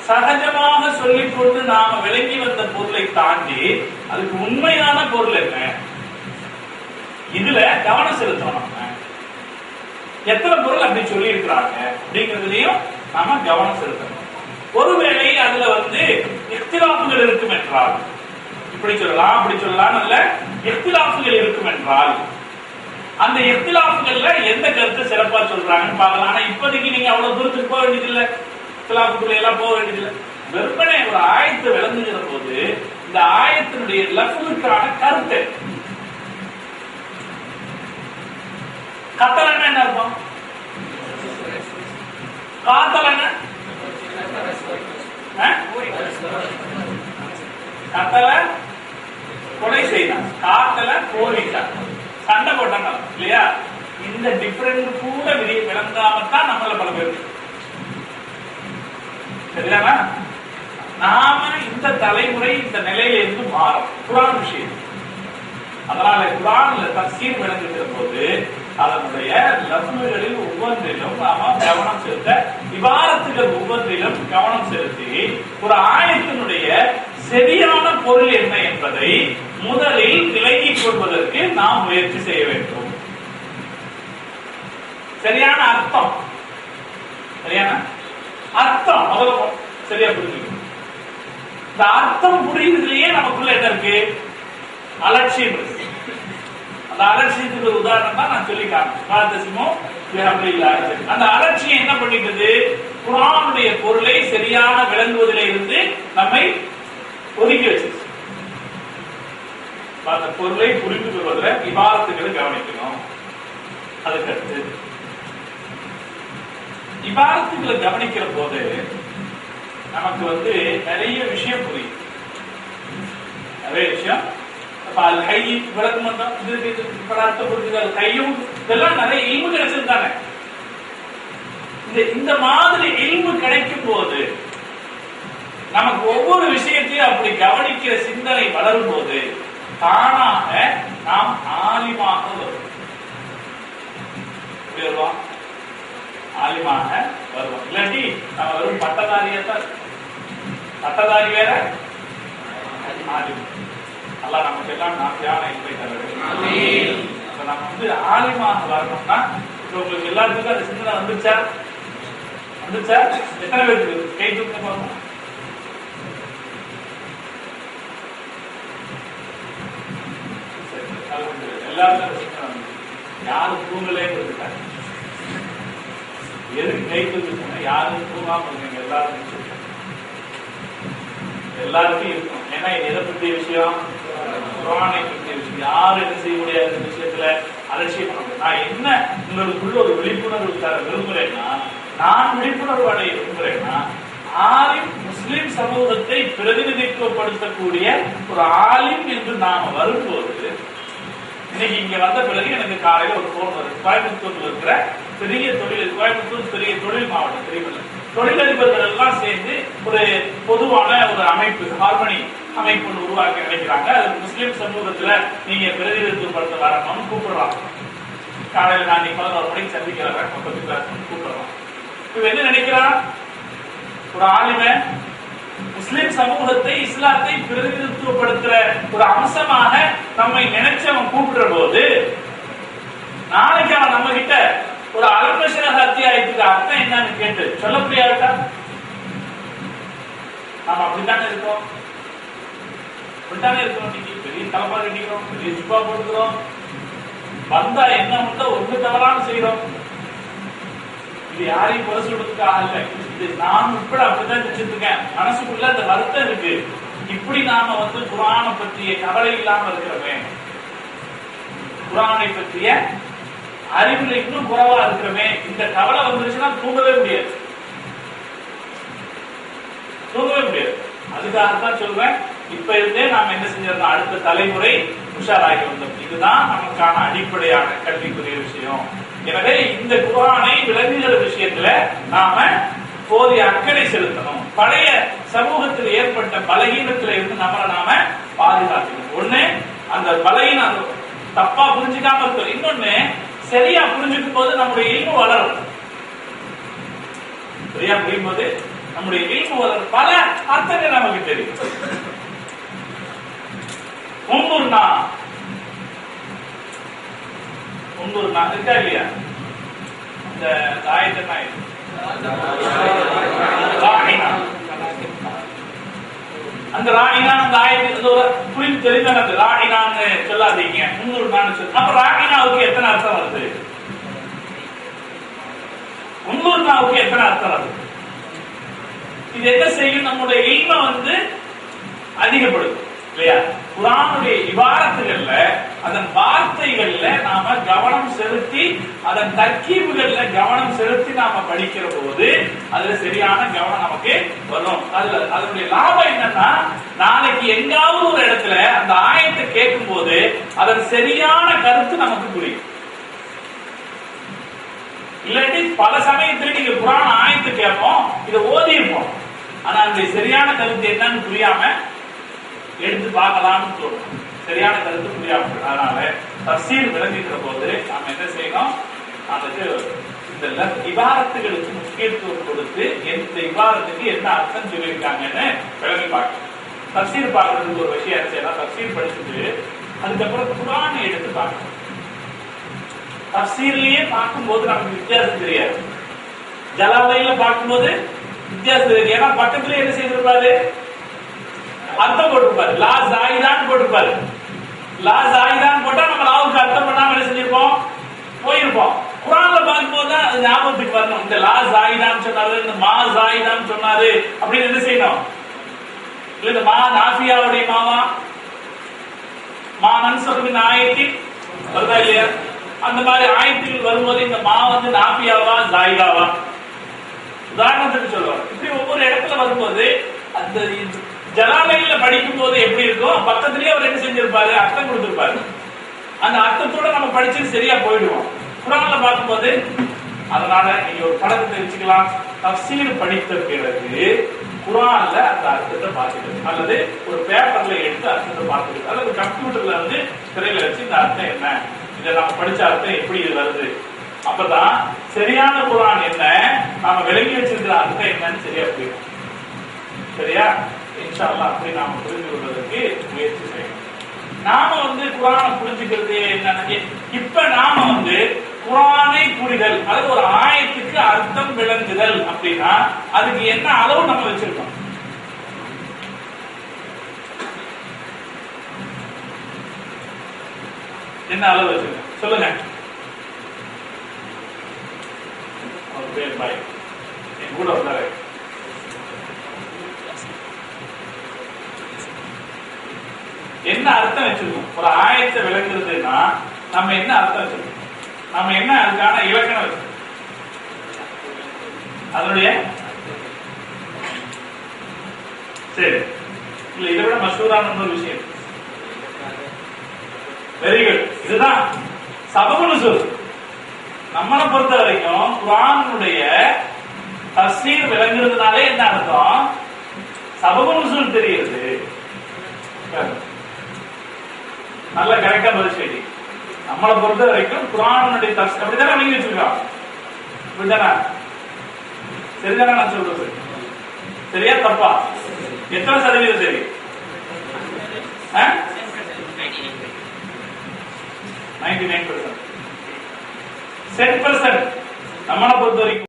S2: சகஜமாக சொல்லிக் கொண்டு நாம விளங்கி வந்த பொருளை தாண்டி அதுக்கு உண்மையான பொருள் என்ன, இதுல கவனம் செலுத்தணும். எத்தனை பொருள் அப்படி சொல்லி இருக்கிறாங்க அப்படிங்கிறதுலயும் நாம கவனம் செலுத்தணும். ஒருவேளை அதுல இக்திலாஃப்கள் இருக்கும் என்றால், இப்படி சொல்லலாம் அப்படி சொல்லலாம், நல்ல இக்திலாஃப்கள் இருக்கும் என்றால் அந்த இக்திலாஃப்கள்ல எந்த கருத்தை சிறப்பா சொல்றாங்கன்னு பார்க்கலாம். ஆனா இப்போதைக்கு நீங்க அவ்வளவு தூரத்துக்கு போக வேண்டியதில்லை, இக்திலாஃப்குள்ள எல்லாம் போக வேண்டியதில்லை. வெறுமனே ஒரு ஆயத்தை விளங்குகிற போது இந்த ஆயத்தினுடைய லஃப்லுக்கான கருத்து கத்தலன்னா என்ன அர்த்தம்? காத்தலன்னா கத்தல கொலை செய்தான், காத்தல போரிட்டான், சண்டை போட்டாங்க இல்லையா? இந்த டிஃபரெண்ட் கூட விளங்காமத்தான் நம்மள பல பேர். சரிதானா? நாம இந்த தலைமுறை இந்த நிலையில இருந்து மாறும் குர்ஆன் விஷயம். அதனால குர்ஆன்ல தஃசீர் விளங்குகிற போது அதனுடைய லஃப்லுகளில் ஒவ்வொன்றிலும் நாம கவனம் செலுத்த, இபாரத்துகள் ஒவ்வொன்றிலும் கவனம் செலுத்தி ஒரு ஆயத்தினுடைய சரியான பொருள் என்ன என்பதை முதலில் விளங்கிக் கொள்வதற்கு நாம் முயற்சி செய்ய வேண்டும். சரியான அர்த்தம், சரியான அர்த்தம் முதல்ல சரியா புரிஞ்சுக்கணும். இந்த அர்த்தம் புரியுறதுலயே நமக்குள்ள என்ன இருக்கு? அலட்சியம் இருக்கு. அந்த அலட்சியத்துக்கு ஒரு உதாரணம் தான் நான் சொல்லி காமிச்சேன். அந்த அலட்சியம் என்ன பண்ணிட்டது? குர்ஆனுடைய பொருளை சரியான விளங்குவதில் இருந்து நம்மை ஒதுக்கி வச்சு அந்த பொருளை புரிந்து கொள்வதில் இபாரத்துகளை கவனிக்கணும். அதுக்கடுத்து இபாரத்துகளை கவனிக்கிற போது நமக்கு நிறைய விஷயம் புரியும், நிறைய விஷயம். கை விளக்கம் அர்த்தம் புரிஞ்சுது, கையும் இதெல்லாம் நிறைய இல்மு கிடைச்சிருந்தாங்க. இந்த மாதிரி இல்மு கிடைக்கும் போது நமக்கு ஒவ்வொரு விஷயத்தையும் அப்படி கவனிக்கிற சிந்தனை வளரும் போது தானாக நாம் ஆலிமாக வருவோம். ஆலிமாக வருவோம். இல்லாட்டி நம்ம வெறும் பட்டதாரியாத்தான். பட்டதாரி வேற, ஆலிம். அல்லாஹ் நமக்கு எல்லாம் நாட்டியான இன்பை தர வேண்டும். நம்ம ஆலிமாக வரணும்னா உங்களுக்கு எல்லாத்துக்கும் அந்த சிந்தனை வந்துச்சா? எத்தனை பேருக்கு கை தூக்க போறோம்? எல்லாருக்கும் சிந்தனை வந்து யாரும் தூங்கலே இருக்காங்க. எதுக்கு கை தூக்க? யாரும் தூங்காம இருந்தீங்க எல்லாருக்கும் இருக்கும். ஏன்னா எதை பற்றிய விஷயம்? குர்ஆனை பற்றிய விஷயம். யாரும் என்ன செய்ய முடியாது இந்த விஷயத்துல அலட்சியம் பண்ண. நான் என்ன உங்களுக்குள்ள ஒரு விழிப்புணர்வு தர விரும்புறேன்னா, நான் விழிப்புணர்வு அடைய விரும்புறேன்னா, ஆலிம் முஸ்லிம் சமூகத்தை பிரதிநிதித்துவப்படுத்தக்கூடிய ஒரு ஆலிம் என்று நாம வரும்போது, இன்னைக்கு இங்க வந்த பிறகு எனக்கு காலையில ஒரு போன் வருது. கோயம்புத்தூர்ல இருக்கிற பெரிய தொழில், கோயம்புத்தூர் பெரிய தொழில் மாவட்டம், தெரியுமில்ல, தொழிலதிபர்கள் எல்லாம் சேர்ந்து ஒரு பொதுவான ஒரு அமைப்பு, ஹார்மனி அமைப்பு உருவாக்க நினைக்கிறாங்க. அது முஸ்லிம் சமூகத்துல நீங்க பிரதிநிதித்துவப்படுத்த வரணும்னு கூப்பிடுறாங்க. காலையில நான் 11 மணிக்கு சந்திக்கிறேன், கூப்பிடுறான். இவ என்ன நினைக்கிறான்? ஒரு ஆளுமை முஸ்லிம் சமூகத்தை, இஸ்லாத்தை பிரதிநிதித்துவப்படுத்துற ஒரு அம்சமாக நம்மை நினைச்சவன் கூப்பிடுற போது, நாளைக்கு அவன் நம்ம கிட்ட ஒரு அல்பஷரஹ் அத்தியாயத்துக்கு அர்த்தம் என்னன்னு கேட்டு சொல்ல முடியாதுக்கா? நாம அப்படித்தானே இருக்கோம். இன்னைக்கு பெரிய தலைப்பா கட்டிக்கிறோம், பெரிய ஜிப்பா போட்டுக்கிறோம், வந்தா என்ன உண்டோ ஒன்று தவறான செய்யறோம். இது யாரையும் குறை சொல்றதுக்காக இல்ல, இது நான் உட்பட அப்படிதான் நினைச்சிட்டு இருக்கேன். மனசுக்குள்ள அந்த வருத்தம் இருக்கு. இப்படி நாம குர்ஆனை பற்றிய கவலை இல்லாம இருக்கிறோமே, குர்ஆனை பற்றிய அறிவுல இன்னும் குறைவா இருக்கிறோமே, இந்த கவலை வந்துருச்சுன்னா தூங்கவே முடியாது, தூங்கவே முடியாது. அதுக்காகத்தான் சொல்றேன், இப்ப இருந்தே நாம என்ன செஞ்சிடணும், அடுத்த தலைமுறை உஷாராகி வந்தோம். இதுதான் நமக்கான அடிப்படையான கல்விக்குரிய விஷயம். எனவே இந்த குர்ஆனை விளங்குகிற விஷயத்துல நாம போதிய அக்கறை செலுத்தணும். பழைய சமூகத்தில் ஏற்பட்ட பலகீனத்துல இருந்து நம்மளை நாம பாதுகாக்கணும். ஒண்ணு, அந்த பலகீனம் தப்பா புரிஞ்சுக்காம இருக்கும். இன்னொன்னு, சரியா புரிஞ்சுக்கும் போது நம்முடைய இல்மு வளரும். சரியா புரியும் போது நம்முடைய இல்மு வளரும். பல அர்த்தங்கள் நமக்கு தெரியும். உங்குர்னா இருக்கா இல்லையா? இந்த ஆயத்தனா அந்த ராணினா அந்த ஆயத்து புரிந்து தெரிந்தான ராணினான்னு சொல்லாதீங்க, உங்குர்னான்னு சொல்லு. அப்ப ராணினாவுக்கு எத்தனை அர்த்தம் வருது? உங்குர்னாவுக்கு எத்தனை அர்த்தம் வருது? இது என்ன செய்யும்? நம்முடைய இல்ம அதிகப்படுத்தும் இல்லையா? குர்ஆனுடைய இபாரத்துகள்ல, அதன் வார்த்தைகள்ல நாம கவனம் செலுத்தி, அதன் தர்கீபுகள்ல கவனம் செலுத்தி நாம படிக்கிற போது அதுல சரியான கவனம் நமக்கு வரும். அதனுடைய லாபம் என்னன்னா, நாளைக்கு எங்காவது ஒரு இடத்துல அந்த ஆயத்தை கேட்கும் போது அதன் சரியான கருத்து நமக்கு புரியும். இல்லாட்டி பல சமயத்துல நீங்க குர்ஆன் ஆயத்தை கேட்போம், இதை ஓதி இருப்போம், ஆனா அந்த சரியான கருத்து என்னன்னு புரியாம எடுத்து பார்க்கலாம்னு தோணும். சரியான கருத்து புரியாம. அதனால தஃசீர் விளங்குகிற போது நாம என்ன செய்யணும், அதுக்கு இந்த இபாரத்துகளுக்கு முக்கியத்துவம் கொடுத்து எந்த இபாரத்துக்கு என்ன அர்த்தம் சொல்லியிருக்காங்கன்னு விளங்கி பார்க்கணும். தஃசீர் பார்க்கறதுக்கு ஒரு விஷயம் செய்யலாம். தஃசீர் படிச்சுட்டு அதுக்கப்புறம் குர்ஆனை எடுத்து பார்க்கணும். தஃசீர்லயே பார்க்கும்போது நமக்கு வித்தியாசம் தெரியாது. ஜலாலையில பார்க்கும்போது வித்தியாசம் தெரியாது. ஏன்னா பக்கத்துல என்ன செய்திருப்பாரு, அர்த்தம் போட்டிருப்பாரு. லா ஜாயிதான் போட்டிருப்பாரு. லா ஜாயிதான் போட்டா நம்ம லாவுக்கு அர்த்தம் பண்ணாம என்ன செஞ்சிருப்போம், போயிருப்போம். குர்ஆன்ல பார்க்கும்போது தான் அது ஞாபகத்துக்கு வரணும். இந்த லா ஜாயிதான் சொன்னாரு, இந்த மா ஜாயிதான் சொன்னாரு அப்படின்னு என்ன செய்யணும். இல்ல இந்த மா நாஃபியாவுடைய மாவா, மா மன்சபின் ஆயத்தில் வருதா இல்லையா? அந்த மாதிரி ஆயத்தில் வரும்போது இந்த மா நாஃபியாவா ஜாயிதாவா உதாரணத்துக்கு சொல்லுவாங்க. இப்படி ஒவ்வொரு இடத்துல வரும்போது அந்த ஜலாலையில படிக்கும் போது எப்படி இருக்கும், பக்கத்திலேயே அவர் என்ன செஞ்சிருப்பாரு, அர்த்தம் கொடுத்திருப்பாரு. அந்த அர்த்தத்தோட நம்ம படிச்சு சரியா போயிடுவோம். குர்ஆன்ல பார்க்கும்போது அதனால நீங்க ஒரு படத்தை வச்சுக்கலாம். தஃசீர் படித்த பிறகு குர்ஆன்ல அந்த அர்த்தத்தை பார்த்துக்கிறது, அல்லது ஒரு பேப்பர்ல எடுத்து அர்த்தத்தை பார்த்துக்கிறது, அல்லது கம்ப்யூட்டர்ல திரையில வச்சு இந்த அர்த்தம் என்ன, இதை நம்ம படிச்ச அர்த்தம் எப்படி இது வருது, அப்பதான் சரியான குர்ஆன் என்ன, நாம விளங்கி வச்சிருக்கிற அர்த்தம் என்னன்னு சரியா புரியும். சரியா? இன்ஷா அல்லாஹ் அப்படி நாம புரிந்து கொள்வதற்கு முயற்சி செய்யணும். நாம குர்ஆனை புரிஞ்சுக்கிறது என்னன்னு, இப்ப நாம குர்ஆனை புரிதல் அல்லது ஒரு ஆயத்துக்கு அர்த்தம் விளங்குதல் அப்படின்னா அதுக்கு என்ன அளவு நம்ம வச்சிருக்கோம்? என்ன அளவு வச்சிருக்கோம் சொல்லுங்க. ஒரு பேர் பாய் என் கூட வந்தாரு. என்ன அர்த்தம் வச்சிருக்கோம்? ஒரு ஆயத்தை விளங்குறதுன்னா நம்ம என்ன அர்த்தம் வச்சிருக்கோம்? நம்ம என்ன அதுக்கான இலக்கணம் வச்சிருக்கோம்? அதனுடைய சரி இல்ல, இதை விட மஷூரான ஒரு விஷயம். Very good. இதுதான் சபபு நுஸூல். நம்மளை பொறுத்த வரைக்கும் குர்ஆனுடைய தஃசீர் விளங்குறதுனாலே என்ன அர்த்தம், சபபு நுஸூல் தெரியுது. நல்ல கரெக்டா பதில். நம்மளை பொறுத்த வரைக்கும் குர்ஆனுடைய தஃசீர் அப்படிதானே விளங்கி வச்சிருக்கோம். அப்படிதானே? சரிதானே நான் சொல்றது? சரியா தப்பா? எத்தனை சதவீதம் சரி? 99%. 10% நம்மளை பொறுத்த வரைக்கும்